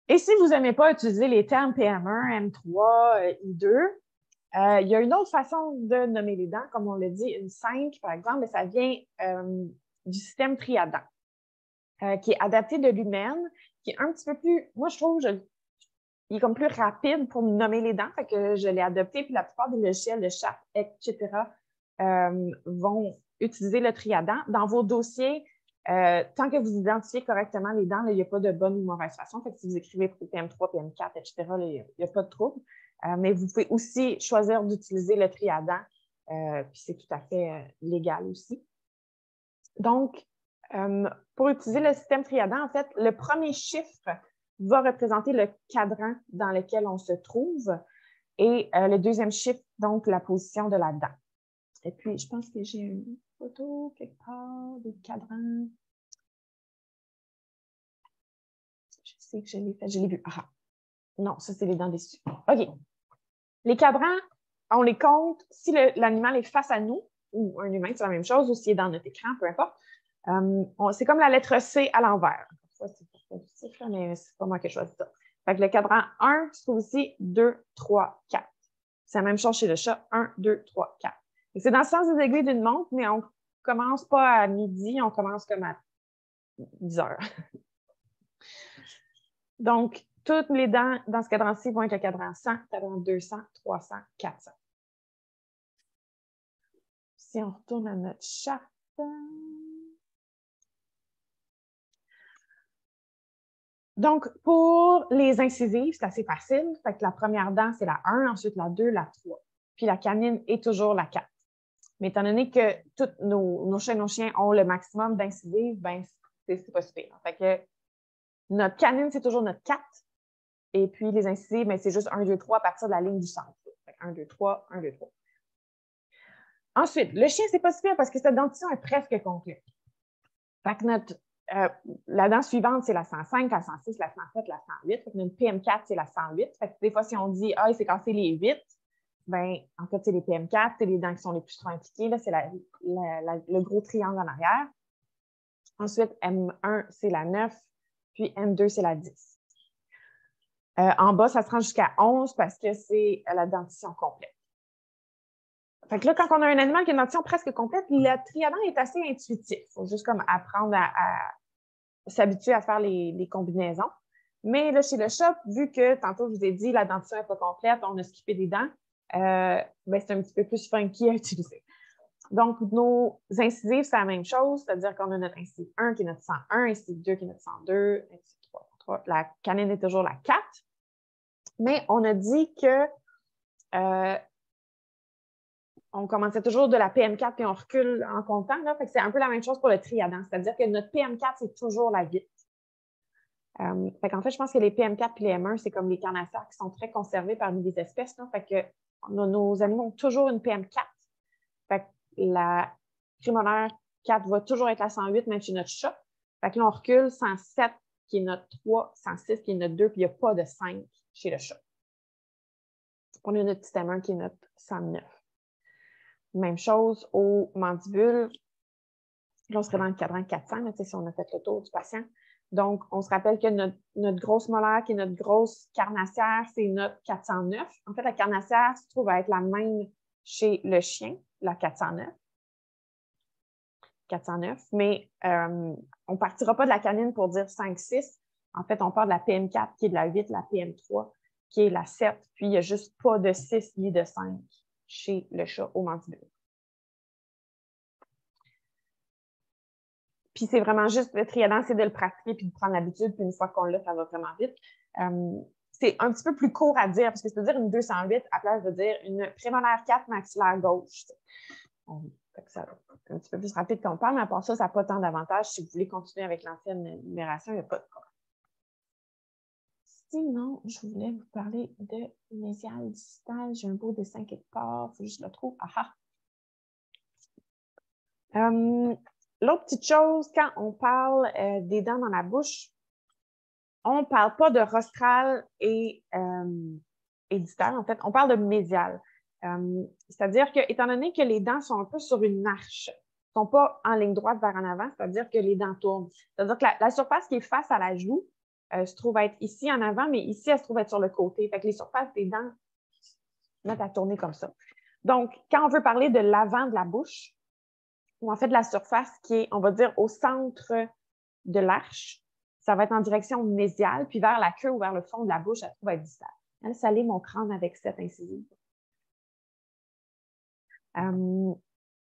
Et si vous n'aimez pas utiliser les termes PM1, M3, I2, il y a une autre façon de nommer les dents, comme on l'a dit, une 5, par exemple, mais ça vient du système triadan, qui est adapté de l'humaine, qui est un petit peu plus, moi je trouve, il est comme plus rapide pour nommer les dents, fait que je l'ai adopté, puis la plupart des logiciels de chat, etc., vont utiliser le triadan. Dans vos dossiers, tant que vous identifiez correctement les dents, il n'y a pas de bonne ou mauvaise façon. Fait que si vous écrivez PM3, PM4, etc., il n'y a pas de trouble. Mais vous pouvez aussi choisir d'utiliser le triadan, puis c'est tout à fait légal aussi. Donc, pour utiliser le système triadan, en fait, le premier chiffre va représenter le cadran dans lequel on se trouve et le deuxième chiffre, donc, la position de la dent. Et puis, je pense que j'ai une photo quelque part du cadran. Je sais que je l'ai fait, je l'ai vu. Ah, non, ça, c'est les dents dessus. OK. Les cadrans, on les compte si l'animal est face à nous, ou un humain, c'est la même chose, ou s'il est dans notre écran, peu importe. C'est comme la lettre C à l'envers. C'est mais c'est pas moi qui ai choisi ça. Fait que le cadran 1 se trouve ici, 2, 3, 4. C'est la même chose chez le chat, 1, 2, 3, 4. C'est dans le sens des aiguilles d'une montre, mais on commence pas à midi, on commence comme à 10 heures. Donc, toutes les dents dans ce cadran-ci vont être le cadran 100, cadran 200, 300, 400. Si on retourne à notre charte. Donc, pour les incisives, c'est assez facile. Fait que la première dent, c'est la 1, ensuite la 2, la 3. Puis la canine est toujours la 4. Mais étant donné que tous nos chiens ont le maximum d'incisives, ben, c'est pas super. Fait que notre canine, c'est toujours notre 4. Et puis les incisives, ben, c'est juste 1, 2, 3 à partir de la ligne du centre. Fait que 1, 2, 3, 1, 2, 3. Ensuite, le chien, c'est pas super parce que sa dentition est presque complète. Fait que la dent suivante, c'est la 105, la 106, la 107, la 108. Fait que notre PM4, c'est la 108. Fait que des fois, si on dit « Ah, il s'est cassé les 8 », ben en fait, c'est les PM4, c'est les dents qui sont les plus trop impliquées. Là, c'est le gros triangle en arrière. Ensuite, M1, c'est la 9, puis M2, c'est la 10. En bas, ça se rend jusqu'à 11 parce que c'est la dentition complète. Fait que là, quand on a un animal qui a une dentition presque complète, le triadan est assez intuitif. Il faut juste comme apprendre à s'habituer à faire les combinaisons. Mais là, chez le chat, vu que tantôt, je vous ai dit, la dentition n'est pas complète, on a skippé des dents, ben, c'est un petit peu plus funky à utiliser. Donc, nos incisives, c'est la même chose, c'est-à-dire qu'on a notre incisive 1 qui est notre 101, incisive 2 qui est notre 102, incisive 3. La canine est toujours la 4. Mais on a dit que on commençait toujours de la PM4 puis on recule en comptant. Là. Fait que c'est un peu la même chose pour le triadan, c'est-à-dire que notre PM4, c'est toujours la vitre. Fait qu'en fait, je pense que les PM4 et les M1, c'est comme les carnassières qui sont très conservés parmi les espèces. Là. Fait que nos animaux ont toujours une PM4. Fait que la prémolaire 4 va toujours être la 108, même chez notre chat. Fait que là, on recule 107, qui est notre 3, 106, qui est notre 2, puis il n'y a pas de 5 chez le chat. On a notre petit M1 qui est notre 109. Même chose aux mandibules. Là, on serait dans le cadran 400, là, si on a fait le tour du patient. Donc, on se rappelle que notre grosse molaire, qui est notre grosse carnassière, c'est notre 409. En fait, la carnassière se trouve à être la même chez le chien, la 409. 409, mais on ne partira pas de la canine pour dire 5-6. En fait, on part de la PM4 qui est de la 8, la PM3 qui est la 7, puis il n'y a juste pas de 6 ni de 5 chez le chat au mandibule. Puis c'est vraiment juste, le triadan, c'est de le pratiquer puis de prendre l'habitude, puis une fois qu'on l'a, ça va vraiment vite. C'est un petit peu plus court à dire, parce que ça veut dire une 208 à place de dire une prémolaire 4 maxillaire gauche. Ça va un petit peu plus rapide qu'on parle, mais à part ça, ça n'a pas tant d'avantages. Si vous voulez continuer avec l'ancienne numération, il n'y a pas de problème. Sinon, je voulais vous parler de mésial distal. J'ai un beau dessin quelque part, il faut juste le trouver. Aha! L'autre petite chose, quand on parle des dents dans la bouche, on ne parle pas de rostral et distal, en fait, on parle de mésial. C'est-à-dire que, étant donné que les dents sont un peu sur une arche, ne sont pas en ligne droite vers en avant, c'est-à-dire que les dents tournent. C'est-à-dire que la surface qui est face à la joue se trouve être ici en avant, mais ici, elle se trouve être sur le côté. Fait que les surfaces des dents se mettent à tourner comme ça. Donc, quand on veut parler de l'avant de la bouche, ou en fait de la surface qui est, on va dire, au centre de l'arche, ça va être en direction mésiale, puis vers la queue ou vers le fond de la bouche, elle se trouve être distale. Elle saler mon crâne avec cette incisive.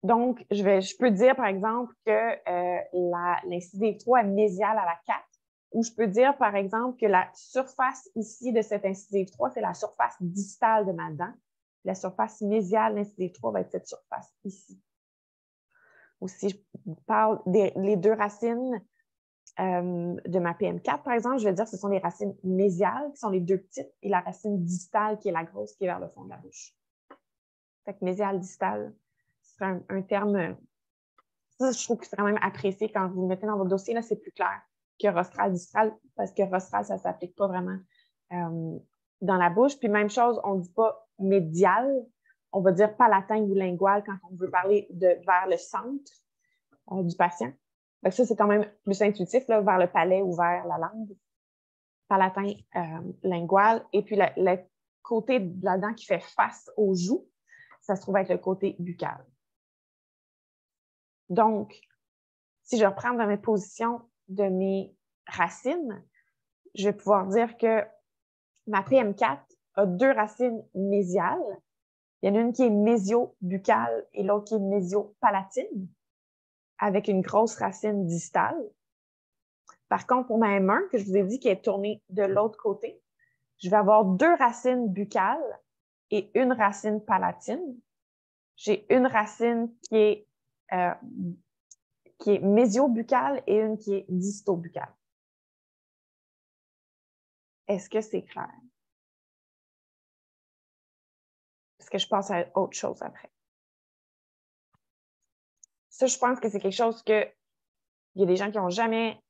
Donc, je peux dire, par exemple, que l'incisive 3 est mésiale à la 4, ou je peux dire, par exemple, que la surface ici de cette incisive 3, c'est la surface distale de ma dent. La surface mésiale de l'incisive 3 va être cette surface ici. Ou si je parle des deux racines de ma PM4, par exemple, je vais dire que ce sont les racines mésiales, qui sont les deux petites, et la racine distale, qui est la grosse, qui est vers le fond de la bouche. Fait que mésial, distal, c'est un terme, ça, je trouve que c'est quand même apprécié quand vous le mettez dans votre dossier, là, c'est plus clair que rostral, distal, parce que rostral, ça ne s'applique pas vraiment dans la bouche. Puis même chose, on ne dit pas médial, on va dire palatin ou lingual quand on veut parler vers le centre du patient. Donc ça, c'est quand même plus intuitif, là, vers le palais ou vers la langue. Palatin, lingual. Et puis, le côté de la dent qui fait face aux joues, ça se trouve être le côté buccal. Donc, si je reprends dans mes positions de mes racines, je vais pouvoir dire que ma PM4 a deux racines mésiales. Il y en a une qui est mésio-buccale et l'autre qui est mésio-palatine, avec une grosse racine distale. Par contre, pour ma M1, que je vous ai dit qui est tournée de l'autre côté, je vais avoir deux racines buccales et une racine palatine. J'ai une racine qui est mésio-buccale et une qui est disto-buccale. Est-ce que c'est clair? Est-ce que je passe à autre chose après? Ça, je pense que c'est quelque chose que il y a des gens qui n'ont jamais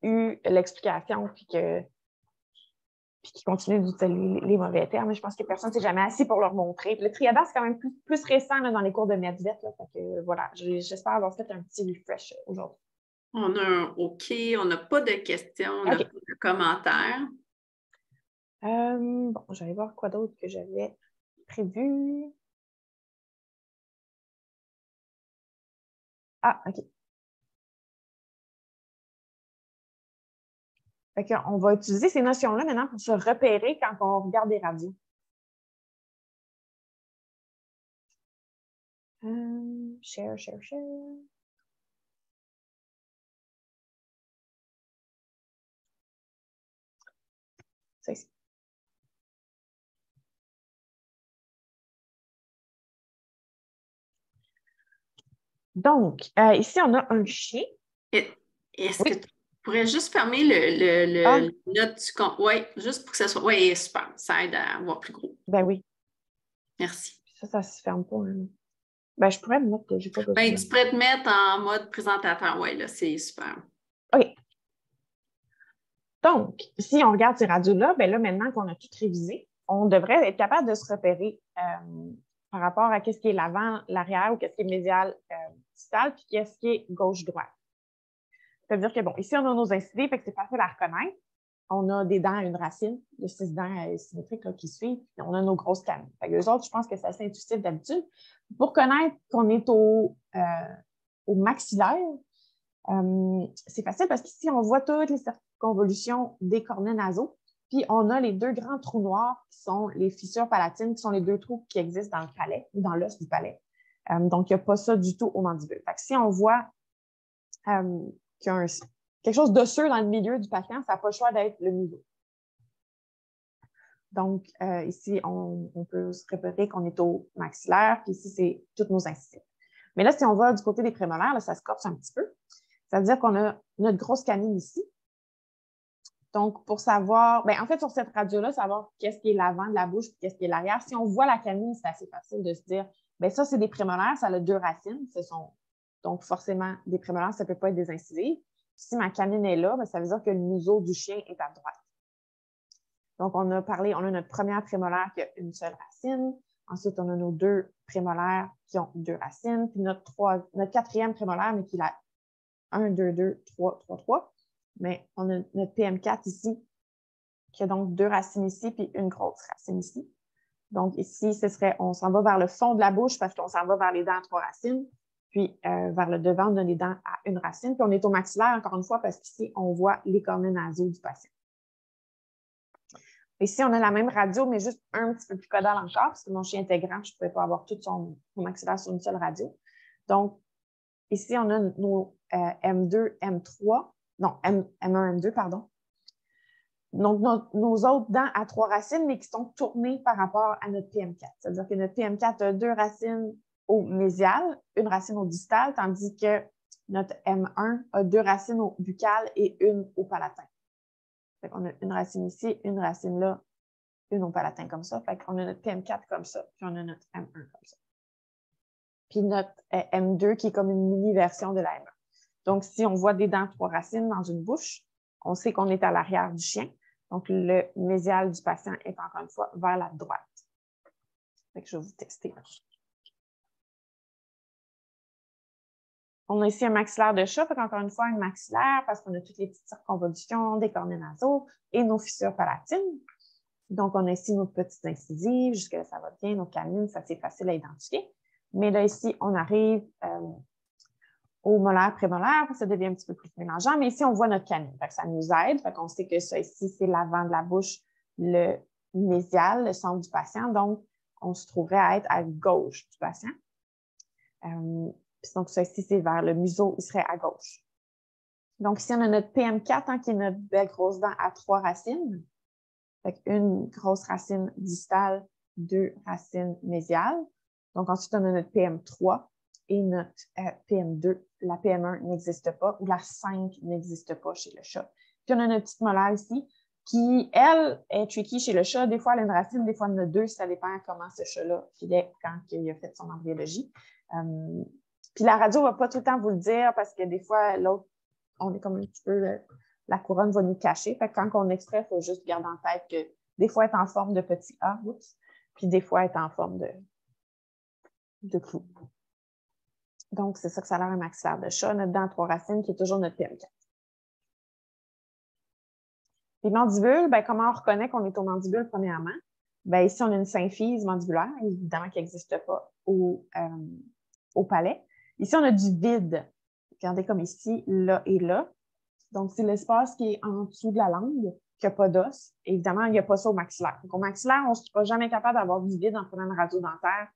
eu l'explication puis qui continuent d'utiliser les mauvais termes. Je pense que personne ne s'est jamais assis pour leur montrer. Puis le triadan, c'est quand même plus récent là, dans les cours de MedVet. Voilà, j'espère avoir fait un petit refresh aujourd'hui. On a un OK, on n'a pas de questions, on n'a pas de commentaires. Bon, j'allais voir quoi d'autre que j'avais prévu. Ah, OK. Fait qu'on va utiliser ces notions-là maintenant pour se repérer quand on regarde des radios. Share. Ça ici. Donc, ici, on a un chien. Est-ce que Oui. tu pourrais juste fermer Ah, le note du compte? Oui, juste pour que ça soit. Oui, super. Ça aide à voir plus gros. ben oui. Merci. Ça se ferme pas. Hein. Ben, je pourrais me mettre que j'ai pas besoin. Ben, tu pourrais te mettre en mode présentateur. Oui, là, c'est super. OK. Donc, si on regarde ces radios-là, ben là, maintenant qu'on a tout révisé, on devrait être capable de se repérer par rapport à qu'est-ce qui est l'avant, l'arrière ou qu'est-ce qui est médial, distal, puis qu'est-ce qui est gauche-droite. C'est-à-dire que, bon, ici, on a nos incidés, fait que c'est facile à reconnaître. On a des dents à une racine, de 6 dents symétriques là, qui suivent, puis on a nos grosses canines. Fait que eux autres, je pense que c'est assez intuitif d'habitude. Pour connaître qu'on est au maxillaire, c'est facile parce qu'ici, on voit toutes les circonvolutions des cornets nasaux. Puis, on a les deux grands trous noirs qui sont les fissures palatines, qui sont les deux trous qui existent dans le palais ou dans l'os du palais. Donc, il n'y a pas ça du tout au mandibule. Fait que si on voit qu'il y a quelque chose d'osseux dans le milieu du patient, ça n'a pas le choix d'être le museau. Donc, ici, on peut se repérer qu'on est au maxillaire, puis ici, c'est toutes nos incisives. Mais là, si on va du côté des prémolaires, là, ça se corse un petit peu. C'est-à-dire qu'on a notre grosse canine ici. Donc, pour savoir, bien, en fait, sur cette radio-là, savoir qu'est-ce qui est l'avant de la bouche et qu'est-ce qui est l'arrière. Si on voit la canine, c'est assez facile de se dire, bien, ça, c'est des prémolaires, ça a deux racines. Donc, forcément, des prémolaires, ça ne peut pas être des incisives. Si ma canine est là, bien, ça veut dire que le museau du chien est à droite. Donc, on a notre première prémolaire qui a une seule racine. Ensuite, on a nos deux prémolaires qui ont deux racines. Puis notre quatrième prémolaire, mais qui a 1, 2, 2, 3, 3, 3. Mais on a notre PM4 ici, qui a donc deux racines ici, puis une grosse racine ici. Donc, ici, on s'en va vers le fond de la bouche parce qu'on s'en va vers les dents à trois racines. Puis, vers le devant, on a les dents à une racine. Puis, on est au maxillaire, encore une fois, parce qu'ici, on voit les cornets nasaux du patient. Ici, on a la même radio, mais juste un petit peu plus caudale encore, parce que mon chien était grand, je ne pouvais pas avoir tout son maxillaire sur une seule radio. Donc, ici, on a nos M2, M3, non, M1, M2, pardon. Donc, nos autres dents à trois racines, mais qui sont tournées par rapport à notre PM4. C'est-à-dire que notre PM4 a deux racines au mésial, une racine au distal, tandis que notre M1 a deux racines au buccal et une au palatin. Fait qu'on a une racine ici, une racine là, une au palatin comme ça. Fait qu'on a notre PM4 comme ça, puis on a notre M1 comme ça. Puis notre M2 qui est comme une mini-version de la M1. Donc, si on voit des dents trois racines dans une bouche, on sait qu'on est à l'arrière du chien. Donc, le mésial du patient est encore une fois vers la droite. Fait que je vais vous tester. On a ici un maxillaire de chat, fait qu'encore une fois, un maxillaire parce qu'on a toutes les petites circonvolutions des cornets nasaux et nos fissures palatines. Donc, on a ici nos petites incisives, jusque-là, ça va bien, nos canines, ça c'est facile à identifier. Mais là, ici, on arrive au molaire, prémolaire, ça devient un petit peu plus mélangeant, mais ici, on voit notre canine. Fait que ça nous aide. Fait qu'on sait que ça ici, c'est l'avant de la bouche, le mésial, le centre du patient. Donc, on se trouverait à être à gauche du patient. Donc, ça ici, c'est vers le museau, il serait à gauche. Donc, ici, on a notre PM4, qui est notre belle grosse dent à trois racines. Fait une grosse racine distale, deux racines mésiales. Donc, ensuite, on a notre PM3 et notre PM2. La PM1 n'existe pas ou la 5 n'existe pas chez le chat. Puis, on a notre petite molaire ici qui, elle, est tricky chez le chat. Des fois, elle a une racine, des fois, elle en a deux. Ça dépend comment ce chat-là filait quand il a fait son embryologie. Puis, la radio ne va pas tout le temps vous le dire parce que des fois, l'autre, on est comme un petit peu... la couronne va nous cacher. Fait que quand on extrait, il faut juste garder en tête que des fois, elle est en forme de petit A, puis des fois, elle est en forme de clou. Donc, c'est ça que ça a l'air un maxillaire de chat, notre dent à trois racines, qui est toujours notre PM4. Les mandibules, ben, comment on reconnaît qu'on est au mandibule, premièrement? Ben, ici, on a une symphyse mandibulaire, évidemment, qui n'existe pas au palais. Ici, on a du vide. Regardez comme ici, là et là. Donc, c'est l'espace qui est en dessous de la langue, qui n'a pas d'os. Évidemment, il n'y a pas ça au maxillaire. Donc, au maxillaire, on ne sera jamais capable d'avoir du vide en prenant une radio dentaire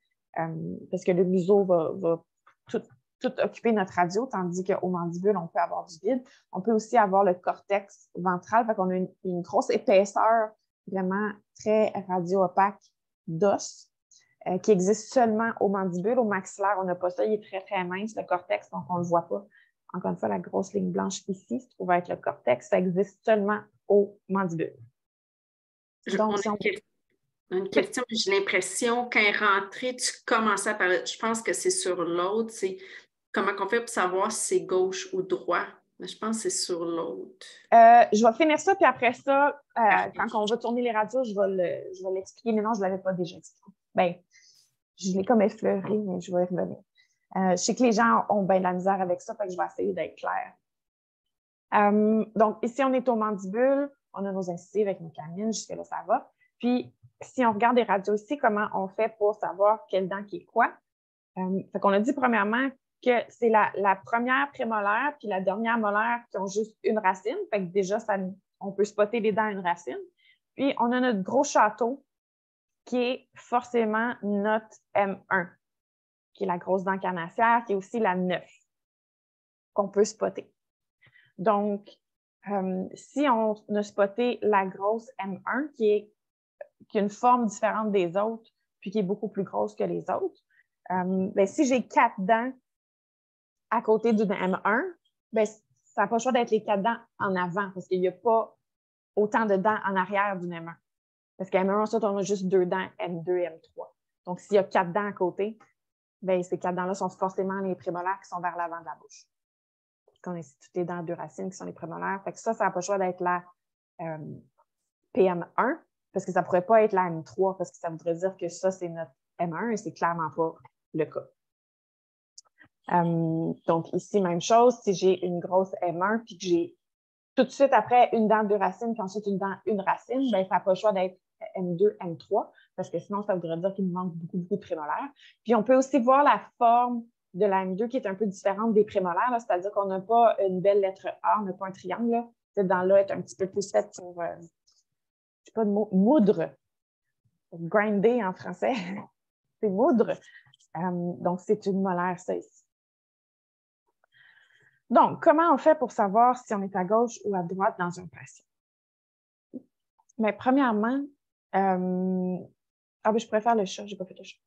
parce que le museau va tout occuper notre radio, tandis qu'au mandibule, on peut avoir du vide. On peut aussi avoir le cortex ventral, fait qu'on a une grosse épaisseur vraiment très radio-opaque d'os. qui existe seulement au mandibule. Au maxillaire, on n'a pas ça. Il est très, très mince, le cortex, donc on ne le voit pas. Encore une fois, la grosse ligne blanche ici se trouve être le cortex. Ça existe seulement au mandibule. On a une question, mais j'ai l'impression quand elle est rentrée, tu commençais à parler. Je pense que c'est sur l'autre. C'est comment on fait pour savoir si c'est gauche ou droit? Mais je pense que c'est sur l'autre. Je vais finir ça, puis après ça, quand on va tourner les radios, je vais l'expliquer. Mais non, je ne l'avais pas déjà expliqué. Bien, je l'ai comme effleuré, mais je vais y revenir. Je sais que les gens ont bien de la misère avec ça, fait que je vais essayer d'être claire. Donc, ici, on est au mandibule, on a nos incisives avec nos canines, jusque-là, ça va. Puis, si on regarde les radios ici, comment on fait pour savoir quelle dent qui est quoi? Fait qu'on a dit premièrement que c'est la première prémolaire puis la dernière molaire qui ont juste une racine. Fait que déjà, on peut spotter les dents à une racine. Puis, on a notre gros château qui est forcément notre M1, qui est la grosse dent carnassière, qui est aussi la 9, qu'on peut spotter. Donc, si on a spoté la grosse M1, qui a une forme différente des autres, puis qui est beaucoup plus grosse que les autres, bien, si j'ai 4 dents à côté d'une M1, bien, ça n'a pas le choix d'être les 4 dents en avant, parce qu'il n'y a pas autant de dents en arrière d'une M1. Parce qu'à M1, ensuite, on a juste 2 dents, M2, M3. Donc, s'il y a 4 dents à côté, bien, ces 4 dents-là sont forcément les prémolaires qui sont vers l'avant de la bouche. On a ici toutes les dents à 2 racines qui sont les prémolaires. Fait que ça n'a pas le choix d'être la PM1, parce que ça ne pourrait pas être la M3, parce que ça voudrait dire que ça, c'est notre M1 et c'est clairement pas le cas. Donc, ici, même chose, si j'ai une grosse M1 puis que j'ai tout de suite après une dent, 2 racines, puis ensuite une dent, une racine, bien, ça n'a pas le choix d'être M2, M3, parce que sinon, ça voudrait dire qu'il nous manque beaucoup, beaucoup de prémolaires. Puis, on peut aussi voir la forme de la M2 qui est un peu différente des prémolaires, c'est-à-dire qu'on n'a pas une belle lettre A, on n'a pas un triangle. Là. Cette dent-là est un petit peu plus faite pour, je ne sais pas de mot, moudre. Grinder en français, c'est moudre. Donc, c'est une molaire, ça ici. Donc, comment on fait pour savoir si on est à gauche ou à droite dans un patient? Bien, premièrement, je préfère le chat, je n'ai pas fait le chat.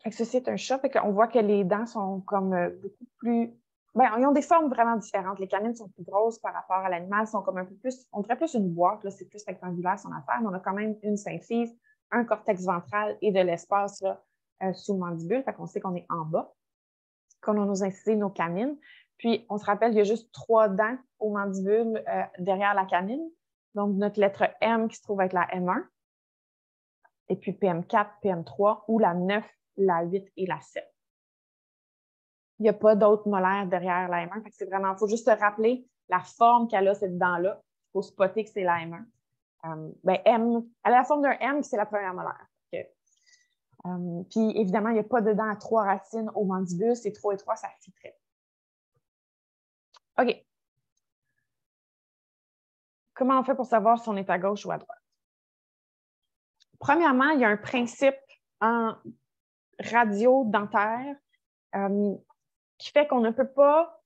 Fait que ceci est un chat, fait qu'on voit que les dents sont comme beaucoup plus... Bien, ils ont des formes vraiment différentes. Les canines sont plus grosses par rapport à l'animal, sont comme un peu plus... On dirait plus une boîte, là, c'est plus rectangulaire son affaire, mais on a quand même une symphyse, un cortex ventral et de l'espace là, sous le mandibule, fait qu'on sait qu'on est en bas, qu'on a nos incisives, nos canines. Puis, on se rappelle qu'il y a juste 3 dents au mandibule derrière la canine. Donc, notre lettre M qui se trouve être la M1, et puis PM4, PM3, ou la 9, la 8 et la 7. Il n'y a pas d'autres molaires derrière la M1. Fait que c'est vraiment, il faut juste se rappeler la forme qu'elle a, cette dent-là. Il faut spotter que c'est la M1. M, elle a la forme d'un M, c'est la première molaire. Okay. Puis, évidemment, il n'y a pas de dents à 3 racines au mandibule. C'est trop étroit, ça fitterait. OK. Comment on fait pour savoir si on est à gauche ou à droite? Premièrement, il y a un principe en radio-dentaire qui fait qu'on ne peut pas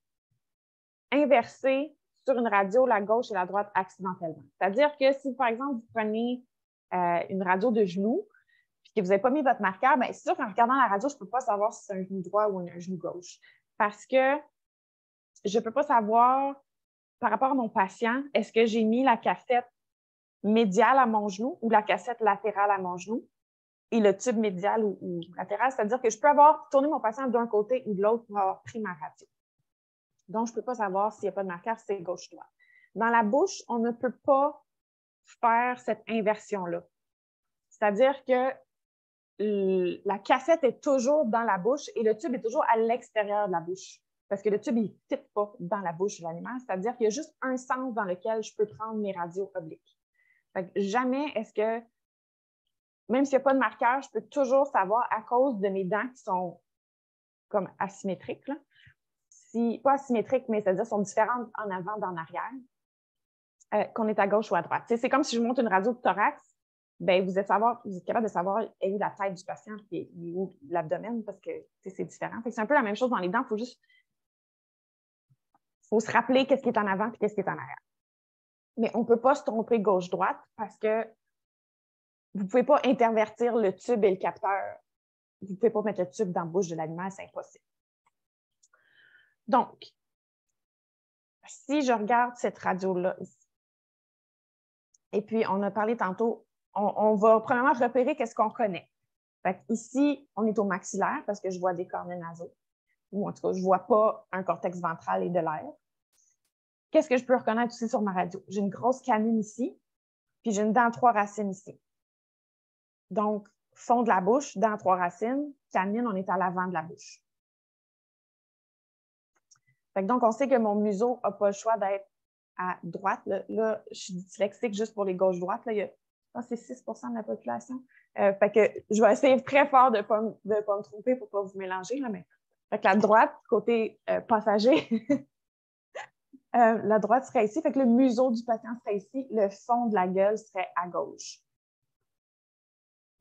inverser sur une radio la gauche et la droite accidentellement. C'est-à-dire que si, par exemple, vous prenez une radio de genou et que vous n'avez pas mis votre marqueur, bien, c'est sûr qu'en regardant la radio, je ne peux pas savoir si c'est un genou droit ou un genou gauche. Parce que je ne peux pas savoir, par rapport à mon patient, est-ce que j'ai mis la cassette médiale à mon genou ou la cassette latérale à mon genou et le tube médial ou latéral, c'est-à-dire que je peux avoir tourné mon patient d'un côté ou de l'autre pour avoir pris ma radio. Donc, je ne peux pas savoir s'il n'y a pas de marqueur, si c'est gauche-droite. Dans la bouche, on ne peut pas faire cette inversion-là. C'est-à-dire que la cassette est toujours dans la bouche et le tube est toujours à l'extérieur de la bouche. Parce que le tube, il ne fit pas dans la bouche de l'animal. C'est-à-dire qu'il y a juste un sens dans lequel je peux prendre mes radios obliques. Fait que jamais est-ce que, même s'il n'y a pas de marqueur, je peux toujours savoir à cause de mes dents qui sont comme asymétriques, là. Pas asymétriques, mais c'est-à-dire sont différentes en avant et en arrière, qu'on est à gauche ou à droite. T'sais, c'est comme si je monte une radio de thorax, bien, vous êtes capable de savoir est où la tête du patient et où l'abdomen parce que c'est différent. C'est un peu la même chose dans les dents. Il faut se rappeler qu'est-ce qui est en avant et qu'est-ce qui est en arrière. Mais on ne peut pas se tromper gauche-droite parce que vous ne pouvez pas intervertir le tube et le capteur vous ne pouvez pas mettre le tube dans la bouche de l'animal, c'est impossible. Donc, si je regarde cette radio-là ici, et puis on a parlé tantôt, on va premièrement repérer qu'est-ce qu'on connaît. Fait ici, on est au maxillaire parce que je vois des cornets nasaux, ou en tout cas, je ne vois pas un cortex ventral et de l'air. Qu'est-ce que je peux reconnaître aussi sur ma radio? J'ai une grosse canine ici, puis j'ai une dent à 3 racines ici. Donc, fond de la bouche, dent à 3 racines, canine, on est à l'avant de la bouche. Fait que donc, on sait que mon museau n'a pas le choix d'être à droite. Là, je suis dyslexique juste pour les gauches-droites. Je pense que c'est 6 de la population. Fait que je vais essayer très fort de ne pas me tromper pour ne pas vous mélanger. Là, mais... Fait que la droite, côté passager, la droite serait ici. Fait que le museau du patient serait ici. Le fond de la gueule serait à gauche.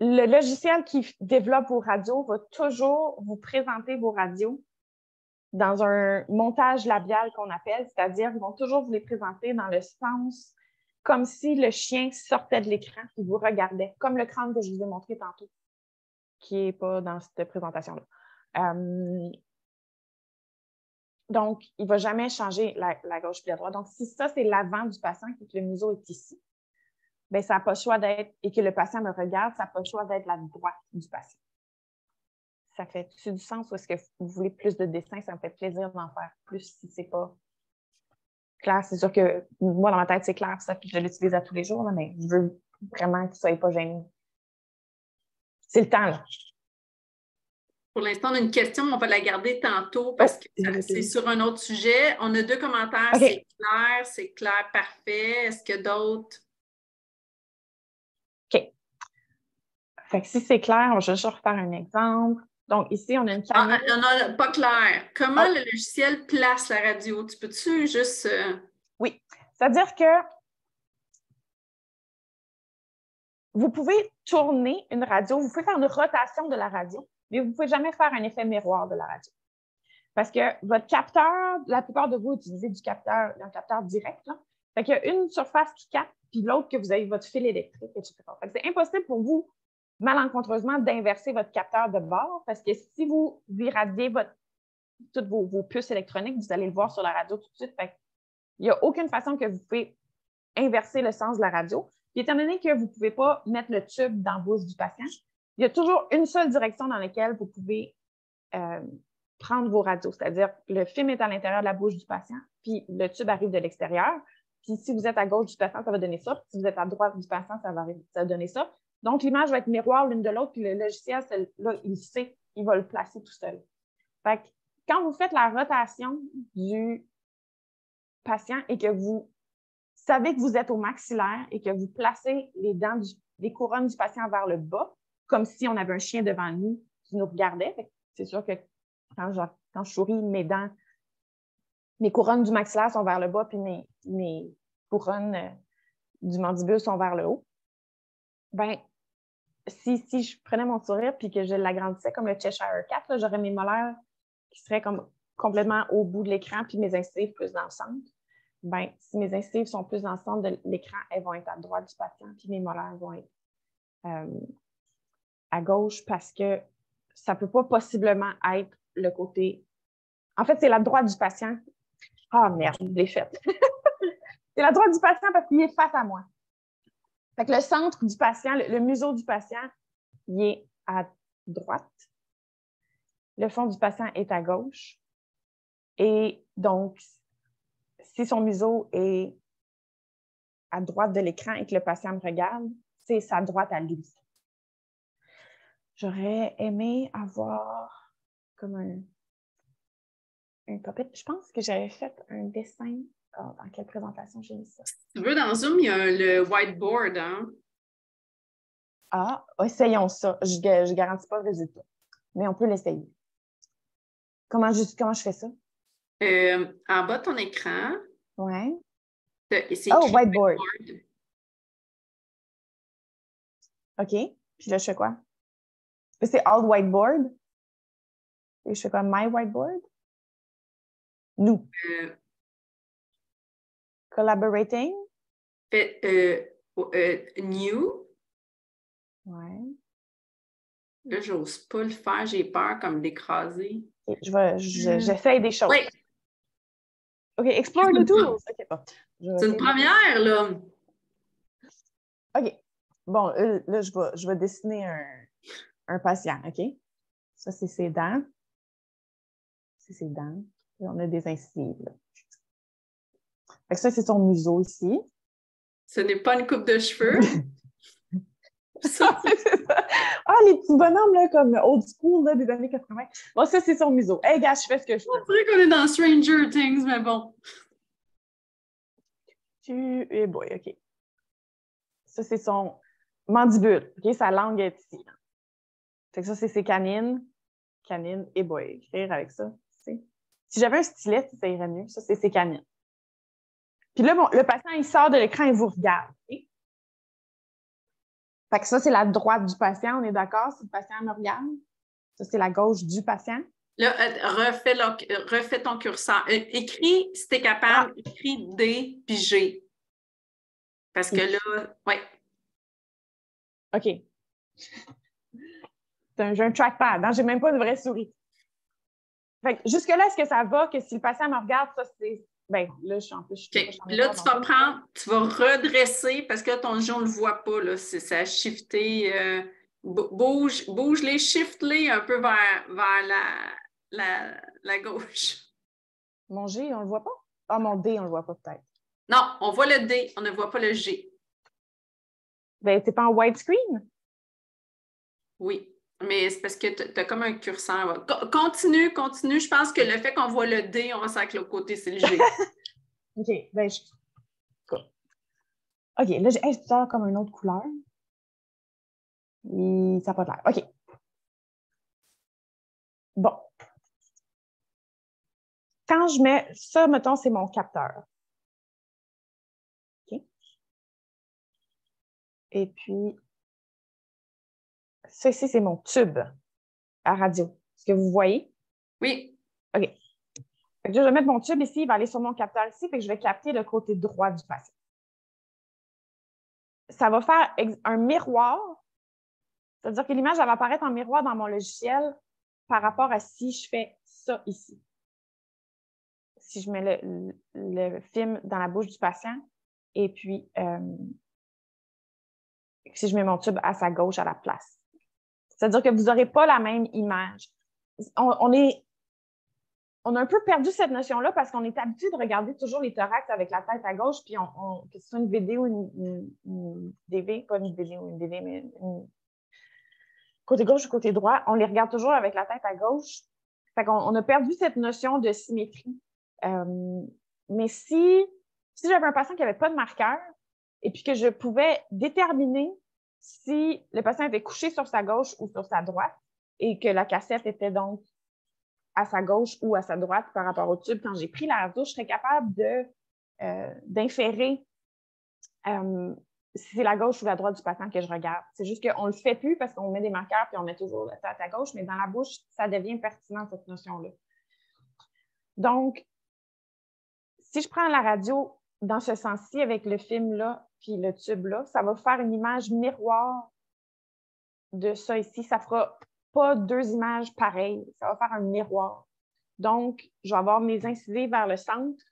Le logiciel qui développe vos radios va toujours vous présenter vos radios dans un montage labial qu'on appelle, c'est-à-dire qu'ils vont toujours vous les présenter dans le sens comme si le chien sortait de l'écran et vous regardait, comme le crâne que je vous ai montré tantôt, qui n'est pas dans cette présentation-là. Donc, il ne va jamais changer la gauche et la droite. Donc, si ça, c'est l'avant du patient et que le museau est ici, bien, ça n'a pas le choix d'être, et que le patient me regarde, ça n'a pas le choix d'être la droite du patient. Ça fait-tu du sens ou est-ce que vous voulez plus de dessins? Ça me fait plaisir d'en faire plus si ce n'est pas clair. C'est sûr que moi, dans ma tête, c'est clair, ça, puis je l'utilise à tous les jours, là, mais je veux vraiment que vous ne soyez pas gênés. C'est le temps, là. Pour l'instant, on a une question, on va la garder tantôt parce que c'est sur un autre sujet. On a 2 commentaires. Okay. C'est clair, parfait. Est-ce que d'autres? OK. Fait que si c'est clair, je vais juste refaire un exemple. Donc, ici, on a une canine. Non, pas clair. Comment le logiciel place la radio? Tu peux-tu juste... Oui. C'est-à-dire que vous pouvez tourner une radio, vous pouvez faire une rotation de la radio, mais vous ne pouvez jamais faire un effet miroir de la radio. Parce que votre capteur, la plupart de vous utilisez un capteur direct. Là. Fait qu'il y a une surface qui capte, puis l'autre que vous avez votre fil électrique, etc. Fait que c'est impossible pour vous, malencontreusement, d'inverser votre capteur de bord, parce que si vous irradiez toutes vos puces électroniques, vous allez le voir sur la radio tout de suite. Fait il n'y a aucune façon que vous pouvez inverser le sens de la radio. Puis, étant donné que vous ne pouvez pas mettre le tube dans la bouche du patient, il y a toujours une seule direction dans laquelle vous pouvez prendre vos radios, c'est-à-dire le film est à l'intérieur de la bouche du patient, puis le tube arrive de l'extérieur. Puis si vous êtes à gauche du patient, ça va donner ça. Puis si vous êtes à droite du patient, ça va donner ça. Donc, l'image va être miroir l'une de l'autre, puis le logiciel, là, il sait, il va le placer tout seul. Fait que quand vous faites la rotation du patient et que vous savez que vous êtes au maxillaire et que vous placez les couronnes du patient vers le bas, comme si on avait un chien devant nous qui nous regardait. C'est sûr que quand je souris, mes couronnes du maxillaire sont vers le bas, puis mes couronnes du mandibule sont vers le haut. Ben, si je prenais mon sourire puis que je l'agrandissais comme le Cheshire Cat, j'aurais mes molaires qui seraient comme complètement au bout de l'écran, puis mes incisives plus dans le centre. Ben, si mes incisives sont plus dans le centre de l'écran, elles vont être à droite du patient, puis mes molaires vont être à gauche parce que ça ne peut pas possiblement être le côté... En fait, c'est la droite du patient. Ah, merde, je l'ai faite. C'est la droite du patient parce qu'il est face à moi. Fait que le centre du patient, le museau du patient, il est à droite. Le fond du patient est à gauche. Et donc, si son museau est à droite de l'écran et que le patient me regarde, c'est sa droite à lui. J'aurais aimé avoir comme un puppet. Je pense que j'avais fait un dessin. Oh, dans quelle présentation j'ai mis ça? Si tu veux, dans Zoom, il y a le whiteboard. Hein? Ah, essayons ça. Je ne garantis pas le résultat, mais on peut l'essayer. Comment je fais ça? En bas de ton écran. Oui. C'est whiteboard. OK. Puis là, je fais quoi? C'est all whiteboard. Et je fais quoi? My whiteboard? Nous. Collaborating. New. Ouais. Là, j'ose pas le faire, j'ai peur comme d'écraser. Okay, j'essaie des choses. Oui, OK, explore the tools. OK, bon. c'est une première, là. OK. Bon, là, je vais dessiner un patient, OK? Ça, c'est ses dents. C'est ses dents. Et on a des incisives, là. Fait que ça, c'est son museau ici. Ce n'est pas une coupe de cheveux. Ça, c'est ça. Ah, les petits bonhommes, là, comme old school, là, des années 80. Bon, ça, c'est son museau. Hey, gars, je fais ce que je On veux. dirait qu'on est dans Stranger Things, mais bon. Eh boy, OK. Ça, c'est son mandibule. OK, sa langue est ici. Fait que ça, c'est ses canines. Canines, eh boy, écrire avec ça. T'sais. Si j'avais un stylet, ça irait mieux. Ça, c'est ses canines. Puis là, bon, le patient, il sort de l'écran et vous regarde. Okay? Fait que ça, c'est la droite du patient, on est d'accord? Si le patient me regarde. Ça, c'est la gauche du patient. Là, refais ton curseur. Écris, si tu es capable, écris D puis G. Parce que là, oui. OK. J'ai un trackpad, hein? J'ai même pas de vraie souris. Fait que jusque-là, est-ce que ça va que si le patient me regarde, ça, c'est. Ben, là, je suis en plus. Okay. Là, tu vas prendre, tu vas redresser parce que là, ton jeu, on ne le voit pas. Là, ça a shifté. Bouge-les, shift-les un peu vers la gauche. Mon G, on le voit pas? Ah, mon D, on le voit pas peut-être. Non, on voit le D, on ne voit pas le G. Ben, c'est pas en widescreen? Oui, mais c'est parce que tu as comme un curseur. Continue. Je pense que le fait qu'on voit le D, on sent que l'autre côté, c'est le G. OK, ben, OK, là, j'ai ça comme une autre couleur. Et ça n'a pas l'air. OK. Bon. Quand je mets ça, mettons, c'est mon capteur. OK. Et puis, ça ici, c'est mon tube à radio. Est-ce que vous voyez? Oui. OK. Fait que là, je vais mettre mon tube ici, il va aller sur mon capteur ici, fait que je vais capter le côté droit du patient. Ça va faire un miroir, c'est-à-dire que l'image, elle va apparaître en miroir dans mon logiciel par rapport à si je fais ça ici. Si je mets le film dans la bouche du patient et puis si je mets mon tube à sa gauche à la place. C'est-à-dire que vous n'aurez pas la même image. On a un peu perdu cette notion-là parce qu'on est habitué de regarder toujours les thorax avec la tête à gauche, puis que ce soit une vidéo ou une DV, pas une vidéo ou une DV, mais côté gauche ou côté droit, on les regarde toujours avec la tête à gauche. Fait qu'on a perdu cette notion de symétrie. Mais si j'avais un patient qui n'avait pas de marqueur et puis que je pouvais déterminer si le patient était couché sur sa gauche ou sur sa droite et que la cassette était donc à sa gauche ou à sa droite par rapport au tube, quand j'ai pris la radio, je serais capable d'inférer si c'est la gauche ou la droite du patient que je regarde. C'est juste qu'on ne le fait plus parce qu'on met des marqueurs puis on met toujours la tête à gauche, mais dans la bouche, ça devient pertinent, cette notion-là. Donc, si je prends la radio dans ce sens-ci avec le film-là puis le tube-là, ça va faire une image miroir de ça ici. Ça ne fera pas deux images pareilles. Ça va faire un miroir. Donc, je vais avoir mes incisives vers le centre,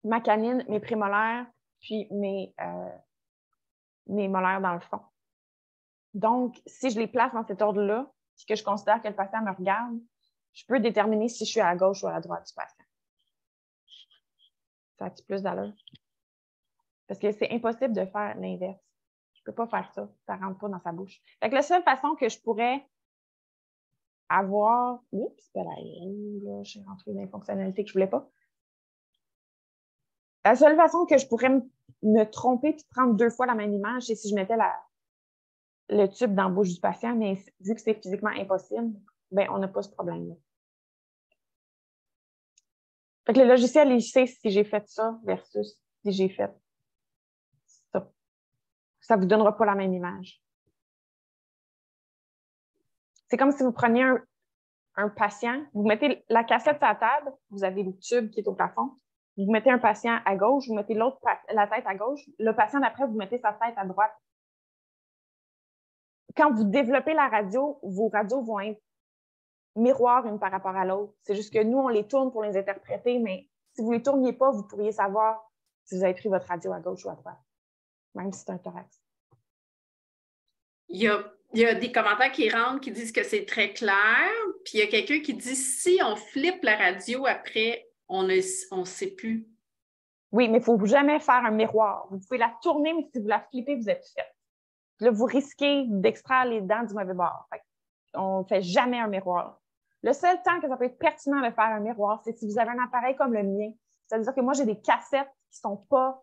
ma canine, mes prémolaires, puis mes molaires dans le fond. Donc, si je les place dans cet ordre-là, puis que je considère que le patient me regarde, je peux déterminer si je suis à la gauche ou à la droite du patient. Ça a-t-il plus d'allure? Parce que c'est impossible de faire l'inverse. Je ne peux pas faire ça. Ça ne rentre pas dans sa bouche. Fait que la seule façon que je pourrais avoir... Oups, là, j'ai rentré dans les fonctionnalités que je ne voulais pas. La seule façon que je pourrais me tromper et prendre deux fois la même image, c'est si je mettais le tube dans la bouche du patient, mais vu que c'est physiquement impossible, ben, on n'a pas ce problème-là. Fait que le logiciel, il sait si j'ai fait ça versus si j'ai fait ça. Ça ne vous donnera pas la même image. C'est comme si vous preniez un patient, vous mettez la cassette à la table, vous avez le tube qui est au plafond, vous mettez un patient à gauche, vous mettez la tête à gauche, le patient d'après, vous mettez sa tête à droite. quand vous développez la radio, vos radios vont être miroirs une par rapport à l'autre. C'est juste que nous, on les tourne pour les interpréter, mais si vous ne les tourniez pas, vous pourriez savoir si vous avez pris votre radio à gauche ou à droite, même si c'est un thorax. Il y a des commentaires qui rentrent qui disent que c'est très clair, puis il y a quelqu'un qui dit si on flippe la radio après, on ne sait plus. Oui, mais il ne faut jamais faire un miroir. Vous pouvez la tourner, mais si vous la flippez, vous êtes fait. Là, vous risquez d'extraire les dents du mauvais bord. On ne fait jamais un miroir. Le seul temps que ça peut être pertinent de faire un miroir, c'est si vous avez un appareil comme le mien. C'est-à-dire que moi, j'ai des cassettes qui ne sont pas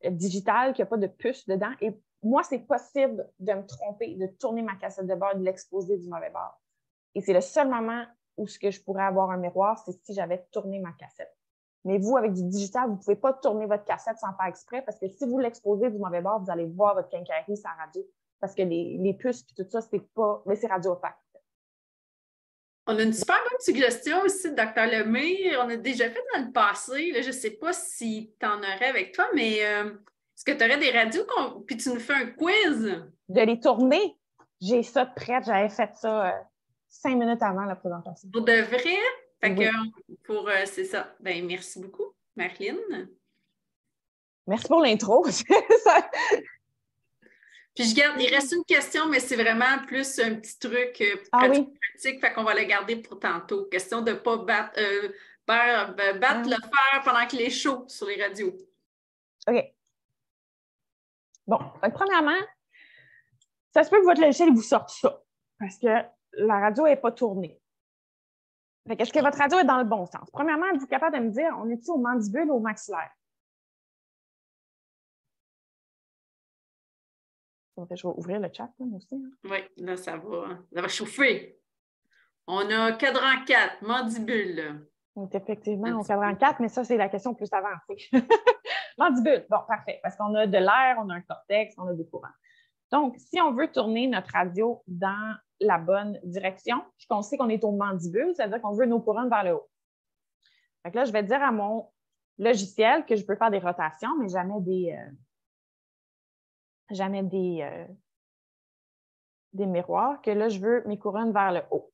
digitales, qui n'ont pas de puce dedans. Et moi, c'est possible de me tromper, de tourner ma cassette de bord et de l'exposer du mauvais bord. Et c'est le seul moment où ce que je pourrais avoir un miroir, c'est si j'avais tourné ma cassette. Mais vous, avec du digital, vous ne pouvez pas tourner votre cassette sans faire exprès parce que si vous l'exposez du mauvais bord, vous allez voir votre quincaillerie sur la radio. Parce que les puces et tout ça, c'est pas. Mais c'est radio opaque. On a une super bonne suggestion aussi de Dr. Lemay. On a déjà fait dans le passé. Là, je ne sais pas si tu en aurais avec toi, mais est-ce que tu aurais des radios puis tu nous fais un quiz? De les tourner, j'ai ça prêt. J'avais fait ça 5 minutes avant la présentation. Pour de vrai? Fait oui. que c'est ça. Ben, merci beaucoup, Marilyn. Merci pour l'intro. Puis je garde, il reste une question, mais c'est vraiment plus un petit truc pratique, fait qu'on va la garder pour tantôt. Question de ne pas battre le fer pendant qu'il est chaud sur les radios. OK. Bon, premièrement, ça se peut que votre logiciel vous sorte ça, parce que la radio n'est pas tournée. Est-ce que votre radio est dans le bon sens? Premièrement, êtes-vous capable de me dire, on est-tu au mandibule ou au maxillaire? Je vais ouvrir le chat, là, aussi. Hein. Oui, là, ça va chauffer. On a cadran 4, mandibule. On est effectivement au cadran 4, mais ça, c'est la question plus avancée. Mandibule, bon, parfait, parce qu'on a de l'air, on a un cortex, on a des courants. Donc, si on veut tourner notre radio dans la bonne direction, puis qu'on sait qu'on est au mandibule, c'est-à-dire qu'on veut nos couronnes vers le haut. Fait que là, je vais dire à mon logiciel que je peux faire des rotations, mais jamais des miroirs, que là, je veux mes couronnes vers le haut.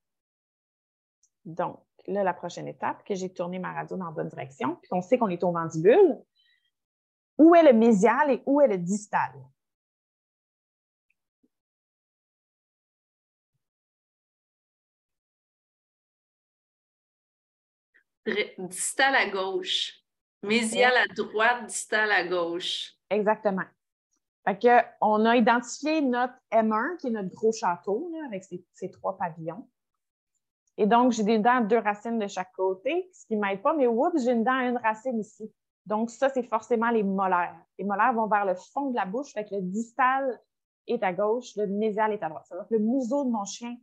Donc, là, la prochaine étape, que j'ai tourné ma radio dans la bonne direction, puis qu'on sait qu'on est au mandibule, où est le mésial et où est le distal? Distal à gauche. Mésial à droite, distal à gauche. Exactement. Fait qu'on a identifié notre M1, qui est notre gros château, là, avec ses 3 pavillons. Et donc, j'ai des dents à 2 racines de chaque côté, ce qui ne m'aide pas, mais oups, j'ai une dent à 1 racine ici. Donc, ça, c'est forcément les molaires. Les molaires vont vers le fond de la bouche, fait que le distal est à gauche, le mésial est à droite. C'est-à-dire que le museau de mon chien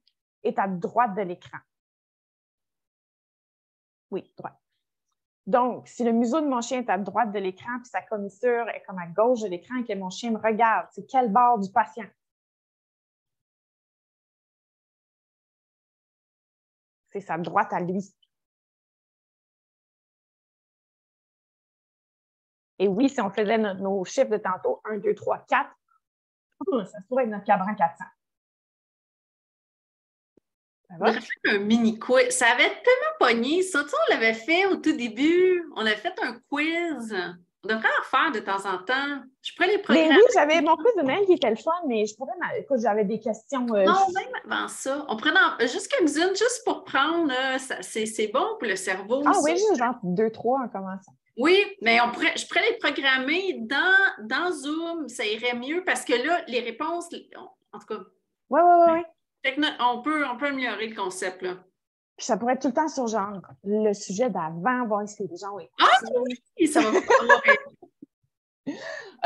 est à droite de l'écran. Oui, droite. Donc, si le museau de mon chien est à droite de l'écran, puis sa commissure est comme à gauche de l'écran et que mon chien me regarde, c'est quel bord du patient? C'est sa droite à lui. Et oui, si on faisait nos chiffres de tantôt, 1, 2, 3, 4, ça se trouve être notre cadran 400. On aurait fait un mini quiz. Ça avait tellement pogné, ça. Tu sais, on l'avait fait au tout début. On avait fait un quiz. On devrait en faire de temps en temps. Je pourrais les programmer. Mais oui, j'avais mon quiz de Noël qui était le fun, mais je pourrais, écoute, j'avais des questions. Non, même avant ça. On prenait juste quelques-unes, juste pour prendre. C'est bon pour le cerveau. Ah oui, juste genre 2, 3 en commençant. Oui, mais je pourrais les programmer dans Zoom. Ça irait mieux parce que là, les réponses, en tout cas. Oui. On peut améliorer le concept, là. Puis ça pourrait être tout le temps sur genre le sujet d'avant, voir si les gens ont été. Ah oui, ça va pas.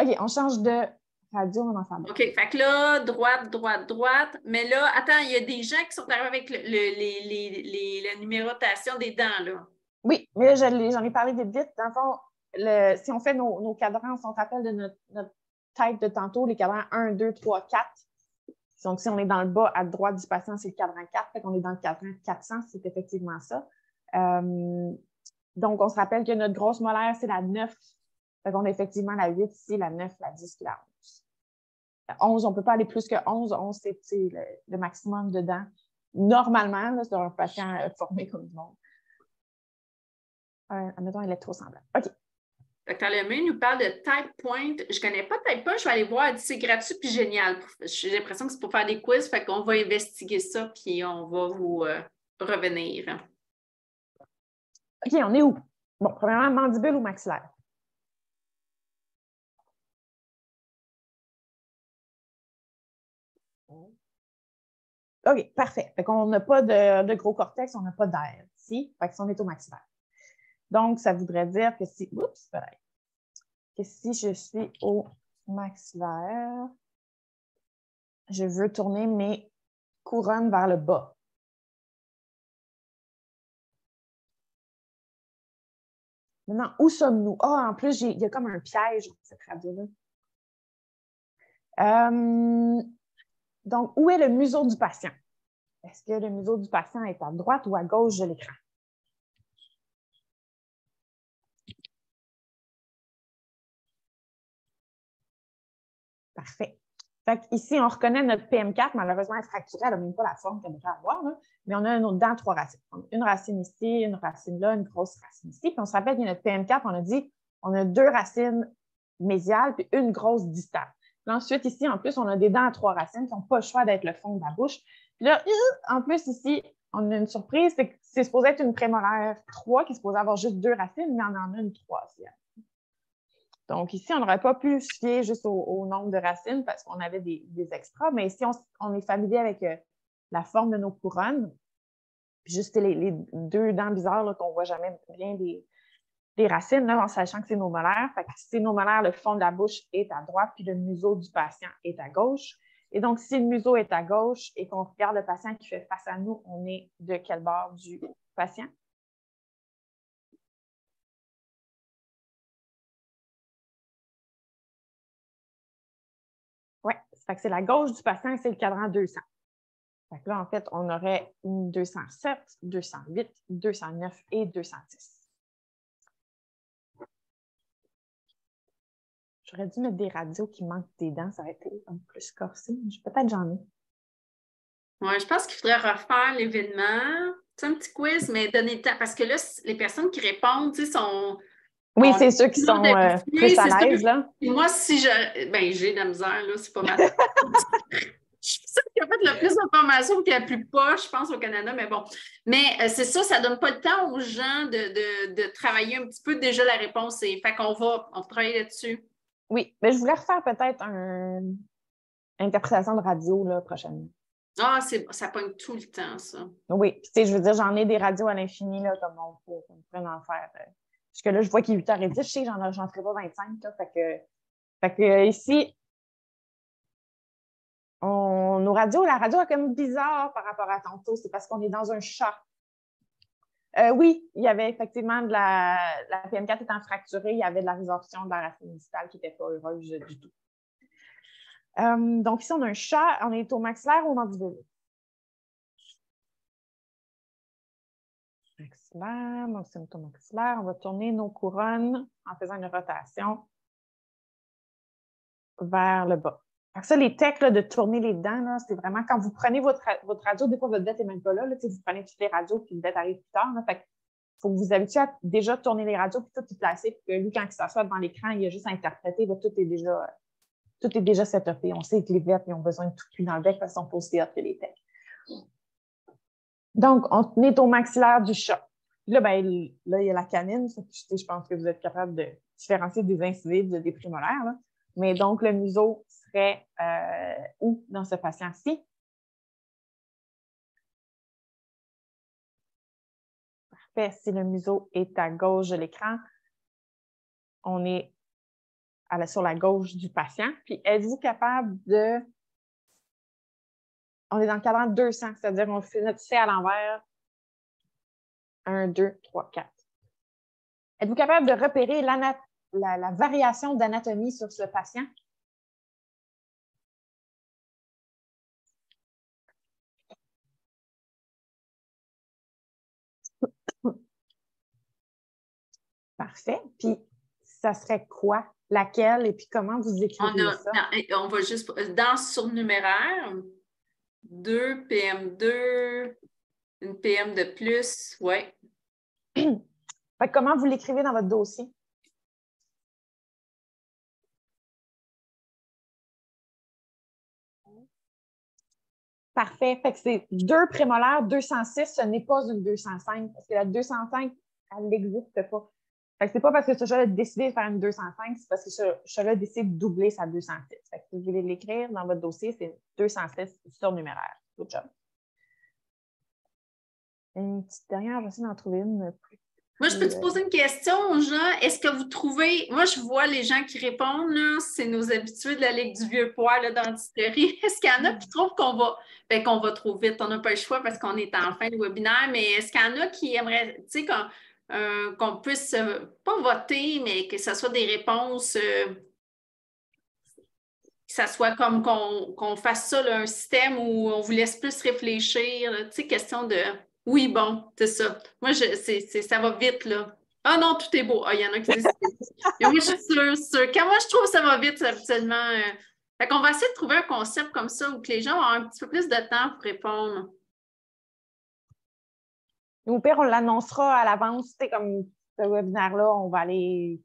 OK, on change de radio, on en fait. OK, fait que là, droite. Mais là, attends, il y a des gens qui sont arrivés avec la numérotation des dents, là. Oui, mais là, j'en ai parlé vite. Dans le fond, si on fait nos cadrans, on se rappelle de notre tête de tantôt, les cadrans 1, 2, 3, 4. Donc, si on est dans le bas à droite du patient, c'est le cadran 4. Fait qu'on est dans le cadran 400, c'est effectivement ça. Donc, on se rappelle que notre grosse molaire, c'est la 9. Fait qu'on a effectivement la 8 ici, la 9, la 10 et la 11. 11, on ne peut pas aller plus que 11. 11, c'est le maximum de dents. Normalement, là, c'est un patient formé comme du monde. Admettons électrosemblable. OK. Dr. Lemay nous parle de Type Point. Je ne connais pas Type Point, je vais aller voir. Elle dit c'est gratuit puis génial. J'ai l'impression que c'est pour faire des quiz, fait qu'on va investiguer ça puis on va vous revenir. OK, on est où? Bon, premièrement, mandibule ou maxillaire? OK, parfait. Fait qu'on n'a pas de gros cortex, on n'a pas d'air ici. Fait que si on est au maxillaire. Donc, ça voudrait dire que si... Oups, pareil. Que si je suis au maxillaire, je veux tourner mes couronnes vers le bas. Maintenant, où sommes-nous? Ah, en plus, il y a comme un piège dans cette radio-là. Donc, où est le museau du patient? Est-ce que le museau du patient est à droite ou à gauche de l'écran? Parfait. Fait ici, on reconnaît notre PM4. Malheureusement, elle est fracturée. Elle n'a même pas la forme qu'elle devrait avoir. Là. Mais on a une autre dent, 3 racines. Une racine ici, une racine là, une grosse racine ici. Puis on se rappelle qu'il y a notre PM4, on a dit on a 2 racines mésiales puis une grosse distale. Puis ensuite, ici, en plus, on a des dents à 3 racines qui n'ont pas le choix d'être le fond de la bouche. Puis là, en plus, ici, on a une surprise, c'est que c'est supposé être une prémolaire 3 qui est supposée avoir juste 2 racines, mais on en a une 3e. Donc, ici, on n'aurait pas pu se fier juste au nombre de racines parce qu'on avait des extras, mais ici, on est familier avec la forme de nos couronnes, puis juste les 2 dents bizarres qu'on ne voit jamais bien des racines, là, en sachant que c'est nos molaires. Fait que c'est nos molaires, le fond de la bouche est à droite, puis le museau du patient est à gauche. Et donc, si le museau est à gauche et qu'on regarde le patient qui fait face à nous, on est de quel bord du patient? Oui, c'est la gauche du patient, c'est le cadran 200. Fait que là, en fait, on aurait une 207, 208, 209 et 210. J'aurais dû mettre des radios qui manquent des dents, ça aurait été un peu plus corsé. Peut-être j'en ai. Oui, je pense qu'il faudrait refaire l'événement. C'est un petit quiz, mais donner le temps. Parce que là, les personnes qui répondent, tu sais, sont. Oui, c'est ceux qui sont plus à l'aise, là. Moi, si je. Ben, j'ai de la misère, là, c'est pas mal. Je suis sûre qu'il y a fait le plus d'informations qu'il n'y a plus poche, je pense, au Canada, mais bon. Mais c'est ça, ça ne donne pas le temps aux gens de travailler un petit peu. Déjà, la réponse est. Fait qu'on va travailler là-dessus. Oui, mais je voulais refaire peut-être une interprétation de radio là, prochainement. Ah, ça pogne tout le temps, ça. Oui, puis tu sais, je veux dire, j'en ai des radios à l'infini, là, comme on pourrait en faire. Jusque là, je vois qu'il est 8h10, je sais que j'en ferai pas 25, là, fait que ici, nos radios, la radio est comme bizarre par rapport à tantôt, c'est parce qu'on est dans un chat. Oui, il y avait effectivement la PM4 étant fracturée, il y avait de la résorption de la racine distale qui n'était pas heureuse du tout. Donc ici, on a un chat, on est au maxillaire ou au mandibule? Maxillaire, donc c'est au maxillaire. On va tourner nos couronnes en faisant une rotation vers le bas. Donc ça, les techs de tourner les dents, c'est vraiment quand vous prenez votre radio, des fois votre dette n'est même pas là, vous prenez toutes les radios puis le dette arrive plus tard. Là, fait qu'il faut que vous vous habituiez à déjà tourner les radios puis tout y placer puis que lui, quand il s'assoit devant l'écran, il a juste à interpréter, là, tout est déjà setupé. On sait que les vettes ils ont besoin de tout cuit dans le bec parce qu'ils sont pas aussi hot que les techs. Donc, on est au maxillaire du chat. Là, il y a la canine. Je pense que vous êtes capable de différencier des incisives des prémolaires. Là. Mais donc, le museau serait où dans ce patient-ci? Parfait. Si le museau est à gauche de l'écran, on est sur la gauche du patient. Puis, êtes-vous capable de... On est dans le cadran 200, c'est-à-dire qu'on fait notre C à l'envers. 1, 2, 3, 4. Êtes-vous capable de repérer la variation d'anatomie sur ce patient? Parfait. Puis, ça serait quoi laquelle et puis comment vous écrivez ça? On va juste dans surnuméraire, 2, PM2, une PM de plus, oui. Fait que comment vous l'écrivez dans votre dossier? Parfait. Fait que c'est 2 prémolaires, 206, ce n'est pas une 205 parce que la 205, elle n'existe pas. Fait que c'est pas parce que ce chat a décidé de faire une 205, c'est parce que ce chat a décidé de doubler sa 206. Fait que si vous voulez l'écrire dans votre dossier, c'est 206 surnuméraire. Good job. Une petite dernière, je vais essayer d'en trouver une plus. Moi, je peux te poser une question aux gens. Est-ce que vous trouvez, moi, je vois les gens qui répondent, là, c'est nos habitués de la Ligue du Vieux Poil d'antisterie. Est-ce qu'il y en a qui trouvent qu'on va trop vite? On n'a pas le choix parce qu'on est en fin de webinaire, mais est-ce qu'il y en a qui aimeraient, tu sais, qu'on puisse pas voter, mais que ce soit des réponses, que ça soit comme qu'on fasse ça, là, un système où on vous laisse plus réfléchir, là, tu sais, question de. Oui, bon, c'est ça. Moi, ça va vite, là. Ah non, tout est beau. Ah, il y en a qui disent. Mais moi, je suis sûre. Quand moi, je trouve que ça va vite, c'est habituellement. Fait qu'on va essayer de trouver un concept comme ça où que les gens ont un petit peu plus de temps pour répondre. Au pire, on l'annoncera à l'avance. Tu sais, comme ce webinaire-là, on va aller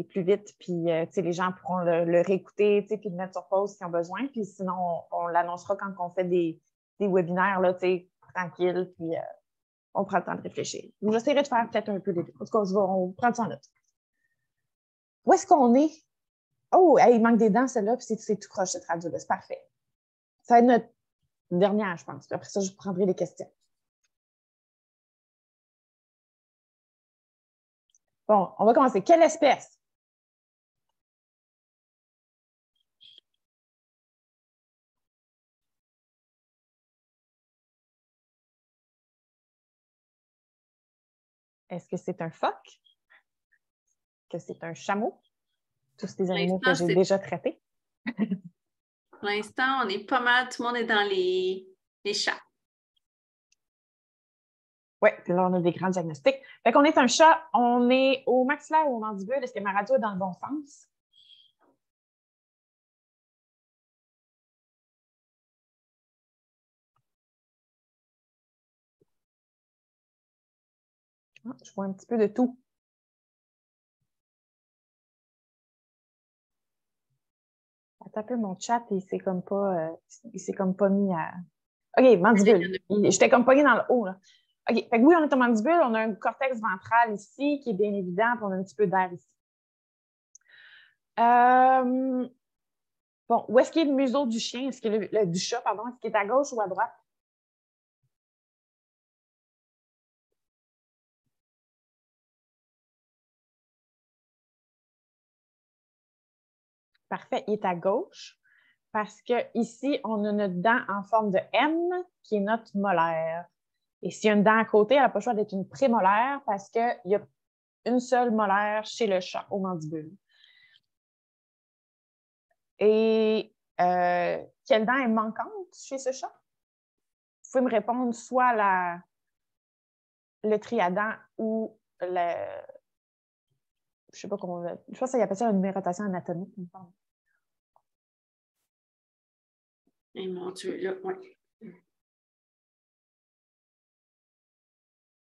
plus vite, puis les gens pourront le réécouter, puis le mettre sur pause s'ils ont besoin. Puis sinon, on l'annoncera quand on fait des webinaires là, tranquilles, puis on prend le temps de réfléchir. J'essaierai de faire peut-être un peu les deux. En tout cas, on prend ça en note. Où est-ce qu'on est? Oh, hey, il manque des dents, celle-là, puis c'est tout croche, cette radio-là. C'est parfait. Ça va être notre dernière, je pense. Puis après ça, je prendrai les questions. Bon, on va commencer. Quelle espèce? Est-ce que c'est un phoque? Est-ce que c'est un chameau? Tous ces animaux que j'ai déjà traités. Pour l'instant, on est pas mal, tout le monde est dans les chats. Oui, puis là, on a des grands diagnostics. Fait qu'on est un chat, on est au maxillaire ou au mandibule. Est-ce que ma radio est dans le bon sens? Ah, je vois un petit peu de tout. Attends un peu, mon chat, il s'est comme pas mis à. OK, mandibule. J'étais comme pognée dans le haut, là. OK, fait que oui, on est au mandibule, on a un cortex ventral ici qui est bien évident, puis on a un petit peu d'air ici. Bon, où est-ce qu'il est le museau du chien? Est-ce qu'il est du chat, pardon? Est-ce qu'il est à gauche ou à droite? Parfait, il est à gauche parce qu'ici, on a notre dent en forme de M qui est notre molaire. Et s'il y a une dent à côté, elle n'a pas le choix d'être une prémolaire parce qu'il y a une seule molaire chez le chat au mandibule. Et quelle dent est manquante chez ce chat? Vous pouvez me répondre soit le triadan ou le. Je ne sais pas comment. Je pense qu'il appelle ça la numérotation anatomique. Et mon Dieu, là, oui.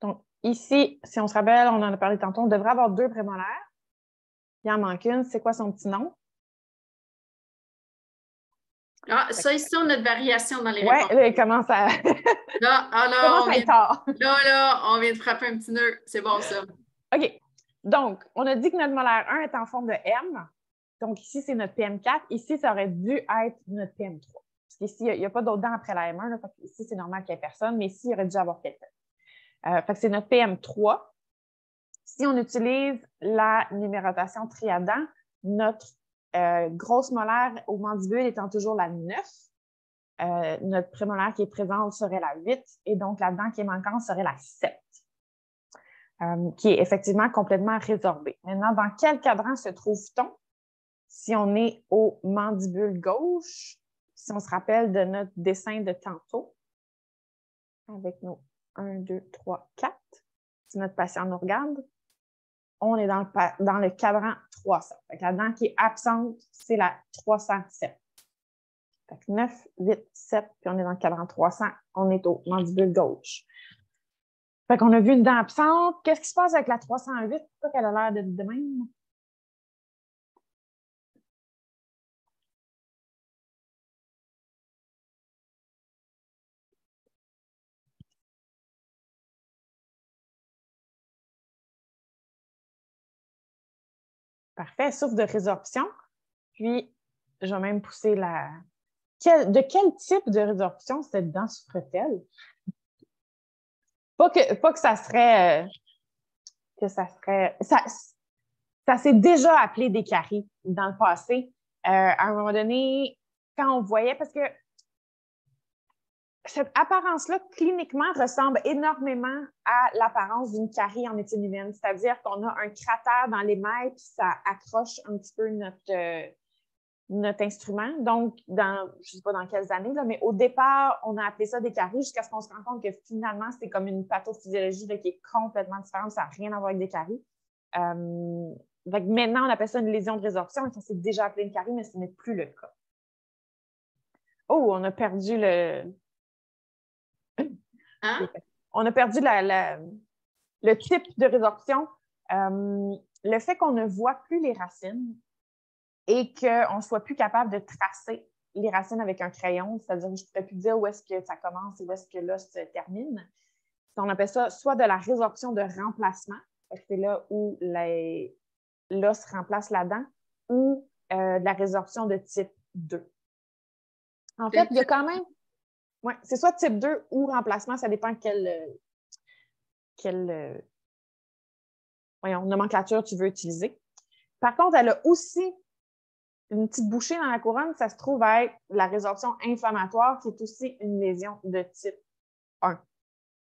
Donc, ici, si on se rappelle, on en a parlé tantôt, on devrait avoir 2 prémolaires. Il en manque une. C'est quoi son petit nom? Ah, ça ici, on a de variation dans les réponses. Oui, il commence à. On vient de frapper un petit nœud. C'est bon, ça. OK. Donc, on a dit que notre molaire 1 est en forme de M. Donc, ici, c'est notre PM4. Ici, ça aurait dû être notre PM3. Parce qu'ici, il n'y a pas d'autres dents après la M1. Là, ici, c'est normal qu'il n'y ait personne, mais ici, il aurait dû avoir quelqu'un. Fait que c'est notre PM3. Si on utilise la numérotation triadan, notre grosse molaire au mandibule étant toujours la 9, notre prémolaire qui est présente serait la 8 et donc la dent qui est manquante serait la 7, qui est effectivement complètement résorbée. Maintenant, dans quel cadran se trouve-t-on si on est au mandibule gauche? Si on se rappelle de notre dessin de tantôt, avec nos 1, 2, 3, 4, si notre patient nous regarde, on est dans le cadran 300. Fait que la dent qui est absente, c'est la 307. Fait que 9, 8, 7, puis on est dans le cadran 300. On est au mandibule gauche. Fait qu'on a vu une dent absente. Qu'est-ce qui se passe avec la 308? Pourquoi qu'elle a l'air de même? Parfait, souffre de résorption. Puis, je vais même pousser la... De quel type de résorption cette dent souffre-t-elle? Pas que ça serait... Ça s'est déjà appelé des caries dans le passé. À un moment donné, quand on voyait... Parce que cette apparence-là, cliniquement, ressemble énormément à l'apparence d'une carie en médecine humaine. C'est-à-dire qu'on a un cratère dans l'émail, puis ça accroche un petit peu notre instrument. Donc, je ne sais pas dans quelles années, là, mais au départ, on a appelé ça des caries jusqu'à ce qu'on se rende compte que finalement, c'est comme une pathophysiologie là, qui est complètement différente. Ça n'a rien à voir avec des caries. Maintenant, on appelle ça une lésion de résorption. Ça s'est déjà appelé une carie, mais ce n'est plus le cas. Oh, on a perdu le... Hein? On a perdu le type de résorption. Le fait qu'on ne voit plus les racines et qu'on ne soit plus capable de tracer les racines avec un crayon, c'est-à-dire que je ne pourrais plus dire où est-ce que ça commence et où est-ce que l'os se termine. On appelle ça soit de la résorption de remplacement, c'est là où l'os remplace la dent, ou de la résorption de type 2. En fait, il y a quand même... Oui, c'est soit type 2 ou remplacement, ça dépend quelle nomenclature tu veux utiliser. Par contre, elle a aussi une petite bouchée dans la couronne, ça se trouve être la résorption inflammatoire, qui est aussi une lésion de type 1.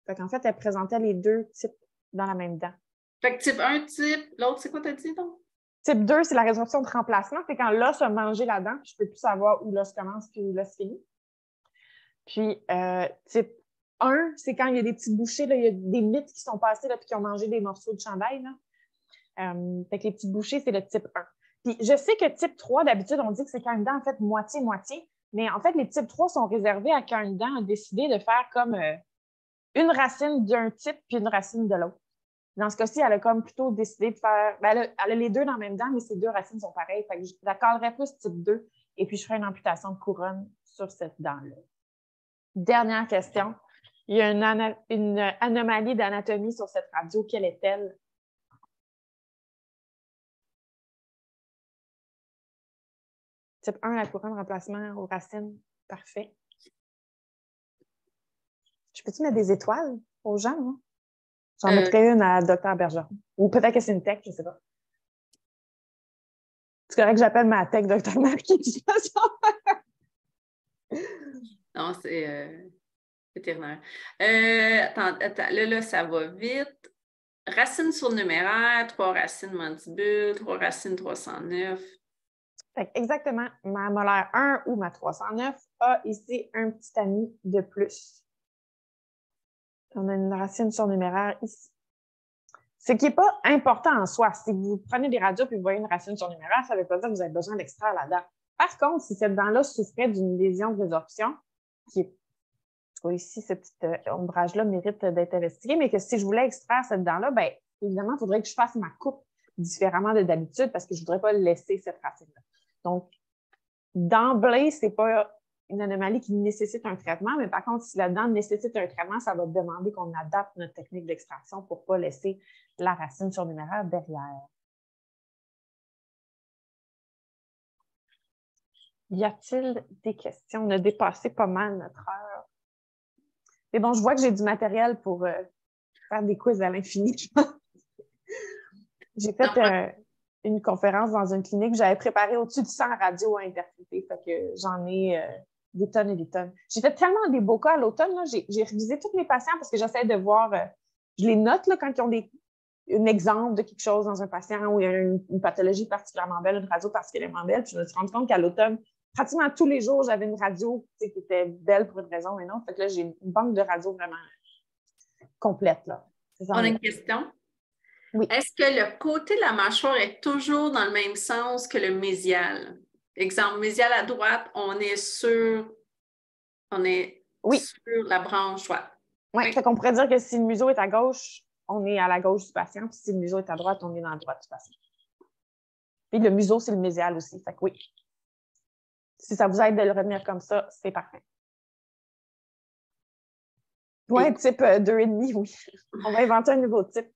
Fait qu'en fait, elle présentait les deux types dans la même dent. Fait que type 1, l'autre, c'est quoi t'as dit donc? Type 2, c'est la résorption de remplacement, c'est quand l'os a mangé la dent, je ne peux plus savoir où l'os commence et où l'os finit. Puis, type 1, c'est quand il y a des petites bouchées, là, il y a des mythes qui sont passés et qui ont mangé des morceaux de chandail. Là. Fait que les petites bouchées, c'est le type 1. Puis, je sais que type 3, d'habitude, on dit que c'est quand une dent, en fait, moitié-moitié. Mais en fait, les types 3 sont réservés à quand une dent a décidé de faire comme une racine d'un type puis une racine de l'autre. Dans ce cas-ci, elle a comme plutôt décidé de faire... Ben, elle a les deux dans la même dent, mais ces deux racines sont pareilles. Fait que je la collerais plus type 2 et puis je ferai une amputation de couronne sur cette dent-là. Dernière question. Il y a une anomalie d'anatomie sur cette radio. Quelle est-elle? Type 1, la couronne remplacement aux racines. Parfait. Je peux-tu mettre des étoiles aux gens? Hein? J'en mettrais une à Dr. Bergeron. Ou peut-être que c'est une tech, je ne sais pas. C'est correct que j'appelle ma tech Dr. Marc. Non, c'est vétérinaire. Attends, là, ça va vite. Racine surnuméraire, 3 racines mandibule, 3 racines 309. Exactement. Ma molaire 1 ou ma 309 a ici un petit ami de plus. On a une racine surnuméraire ici. Ce qui n'est pas important en soi. Si vous prenez des radios et vous voyez une racine surnuméraire, ça ne veut pas dire que vous avez besoin d'extraire la dent. Par contre, si cette dent-là souffrait d'une lésion de résorption, qui est ici, ce petit ombrage-là mérite d'être investigué, mais que si je voulais extraire cette dent-là, bien, évidemment, il faudrait que je fasse ma coupe différemment de d'habitude parce que je ne voudrais pas laisser cette racine-là. Donc, d'emblée, ce n'est pas une anomalie qui nécessite un traitement, mais par contre, si la dent nécessite un traitement, ça va demander qu'on adapte notre technique d'extraction pour ne pas laisser la racine surnuméraire derrière. Y a-t-il des questions? On a dépassé pas mal notre heure. Mais bon, je vois que j'ai du matériel pour faire des quiz à l'infini. J'ai fait une conférence dans une clinique. J'avais préparé au-dessus de 100 radios à interpréter. Fait que j'en ai des tonnes et des tonnes. J'ai fait tellement des beaux cas à l'automne. J'ai révisé tous mes patients parce que j'essaie de voir... je les note là, quand ils ont un exemple de quelque chose dans un patient où il y a une pathologie particulièrement belle, une radio particulièrement belle. Puis je me suis rendu compte qu'à l'automne, pratiquement tous les jours, j'avais une radio qui était belle pour une raison ou une autre. Fait que là, j'ai une banque de radios vraiment complète. Là. On a une question. Oui. Est-ce que le côté de la mâchoire est toujours dans le même sens que le mésial? Exemple, mésial à droite, on est sur Oui. la branche droite. Ouais. Oui. Fait qu'on pourrait dire que si le museau est à gauche, on est à la gauche du patient, puis si le museau est à droite, on est dans la droite du patient. Puis le museau, c'est le mésial aussi. Fait que oui. Si ça vous aide de le retenir comme ça, c'est parfait. Oui, type 2,5, oui. On va inventer un nouveau type.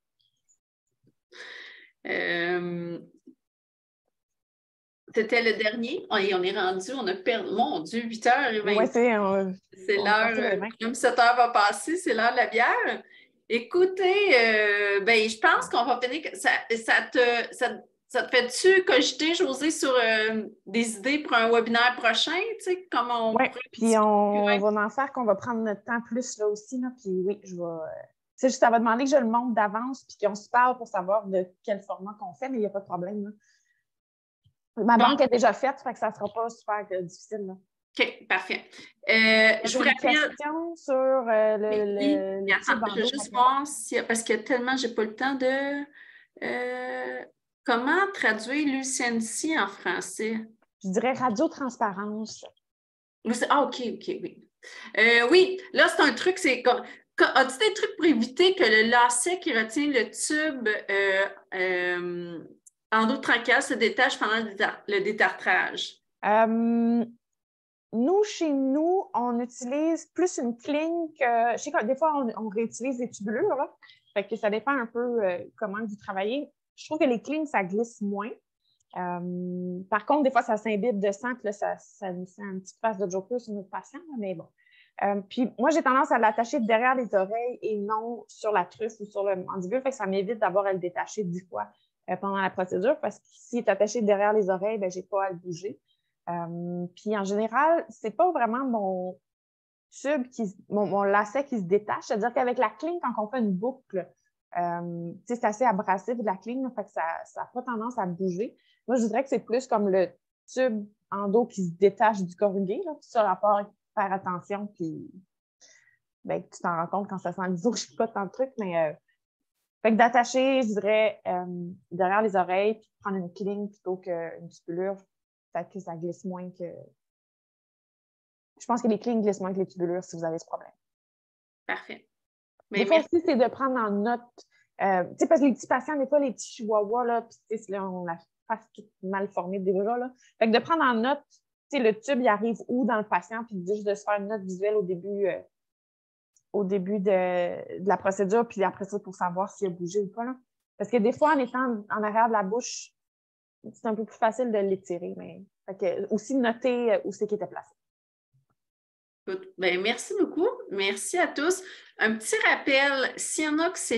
C'était le dernier. On est rendu, on a perdu, mon Dieu, 8h20. Oui, c'est l'heure, comme 7h va passer, c'est l'heure de la bière. Écoutez, je pense qu'on va finir. Ça te fait-tu cogiter, Josée, sur des idées pour un webinaire prochain? Tu sais, comment on Oui, pourrait puis on va en faire qu'on va prendre notre temps plus là aussi. Là, puis oui, je vais. C'est juste, ça va demander que je le montre d'avance puis qu'on se parle pour savoir de quel format qu'on fait, mais il n'y a pas de problème. Là. Ma banque est déjà faite, fait que ça ne sera pas super difficile. Là. OK, parfait. Je vous une rappelle. question sur le Attends, je vais juste voir parce que tellement je n'ai pas le temps de. Comment traduire Lucency en français? Je dirais radiotransparence. Ah, OK, oui. Oui, là, c'est un truc, c'est comme. As-tu des trucs pour éviter que le lacet qui retient le tube endotrachéal se détache pendant le détartrage? Nous, chez nous, on utilise plus une cligne que. Je sais que des fois, on réutilise des tubulures, là. Fait que ça dépend un peu comment vous travaillez. Je trouve que les clignes, ça glisse moins. Par contre, des fois, ça s'imbibe de sang, puis là, ça nous fait une petite face de joker sur notre patient, là, mais bon. Puis moi, j'ai tendance à l'attacher derrière les oreilles et non sur la truffe ou sur le mandibule, fait que ça m'évite d'avoir à le détacher 10 fois pendant la procédure, parce que s'il est attaché derrière les oreilles, je n'ai pas à le bouger. Puis en général, c'est pas vraiment mon tube, mon lacet qui se détache. C'est-à-dire qu'avec la cligne, quand on fait une boucle, c'est assez abrasif de la cligne, fait que ça n'a pas tendance à bouger. Moi, je dirais que c'est plus comme le tube endo qui se détache du corrugé. Là. Puis ça, à faire attention, puis tu t'en rends compte quand ça sent l'ISO, je ne sais pas tant de trucs, mais fait que d'attacher, je dirais, derrière les oreilles, puis prendre une cligne plutôt qu'une tubulure, peut-être que ça glisse moins que. Je pense que les clignes glissent moins que les tubulures si vous avez ce problème. Parfait. Des fois aussi, c'est de prendre en note. Tu sais, parce que les petits patients, des fois, les petits chihuahuas, là, puis là, on a la face toute mal formée déjà, là. Fait que de prendre en note, tu sais, le tube, il arrive où dans le patient, puis juste de se faire une note visuelle au début de la procédure, puis après ça, pour savoir s'il a bougé ou pas, là. Parce que des fois, en étant en arrière de la bouche, c'est un peu plus facile de l'étirer, mais fait que, aussi noter où c'est qu'il était placé. Ben, merci beaucoup. Merci à tous. Un petit rappel, s'il y en a que c'est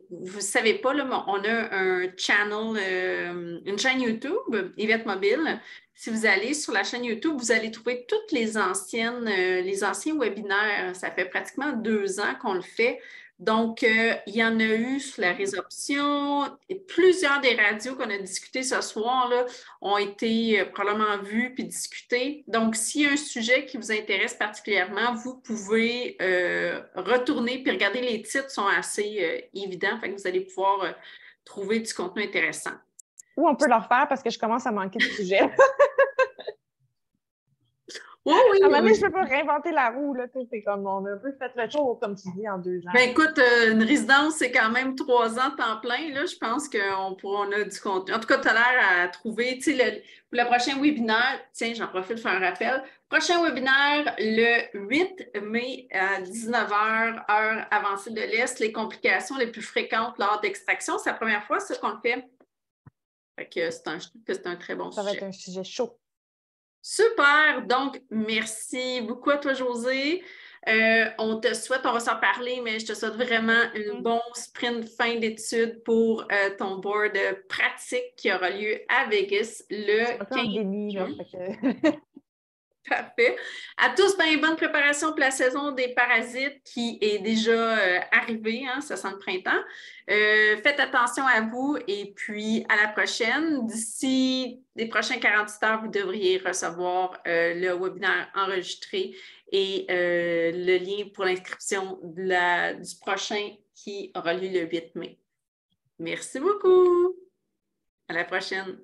vous ne savez pas, là, on a un channel, une chaîne YouTube, Yvette Mobile. Si vous allez sur la chaîne YouTube, vous allez trouver toutes les anciens webinaires. Ça fait pratiquement 2 ans qu'on le fait. Donc, il y en a eu sur la résorption. Et plusieurs des radios qu'on a discutées ce soir là, ont été probablement vues puis discutées. Donc, s'il y a un sujet qui vous intéresse particulièrement, vous pouvez retourner puis regarder les titres sont assez évidents. Fait que vous allez pouvoir trouver du contenu intéressant. Ou on peut le refaire parce que je commence à manquer de sujets. Oui. À un moment donné, je ne peux pas réinventer la roue. Là, c'est comme on a un peu fait le tour, comme tu dis, en 2 ans. Ben écoute, une résidence, c'est quand même 3 ans temps plein. Là, je pense qu'on a du contenu. En tout cas, tu as l'air à trouver. Pour le prochain webinaire, tiens, j'en profite pour faire un rappel. Prochain webinaire, le 8 mai à 19h, heure avancée de l'Est, les complications les plus fréquentes lors d'extraction. C'est la première fois, ça, qu'on le fait. Fait que je trouve que c'est un très bon sujet. Ça va être un sujet chaud. Super! Donc, merci beaucoup à toi, Josée. On te souhaite, on va s'en parler, mais je te souhaite vraiment un bon sprint fin d'études pour ton board pratique qui aura lieu à Vegas le 15 juin. Parfait. À tous, bonne préparation pour la saison des parasites qui est déjà arrivée, hein, ça sent le printemps. Faites attention à vous et puis à la prochaine. D'ici les prochains 48 heures, vous devriez recevoir le webinaire enregistré et le lien pour l'inscription du prochain qui aura lieu le 8 mai. Merci beaucoup. À la prochaine.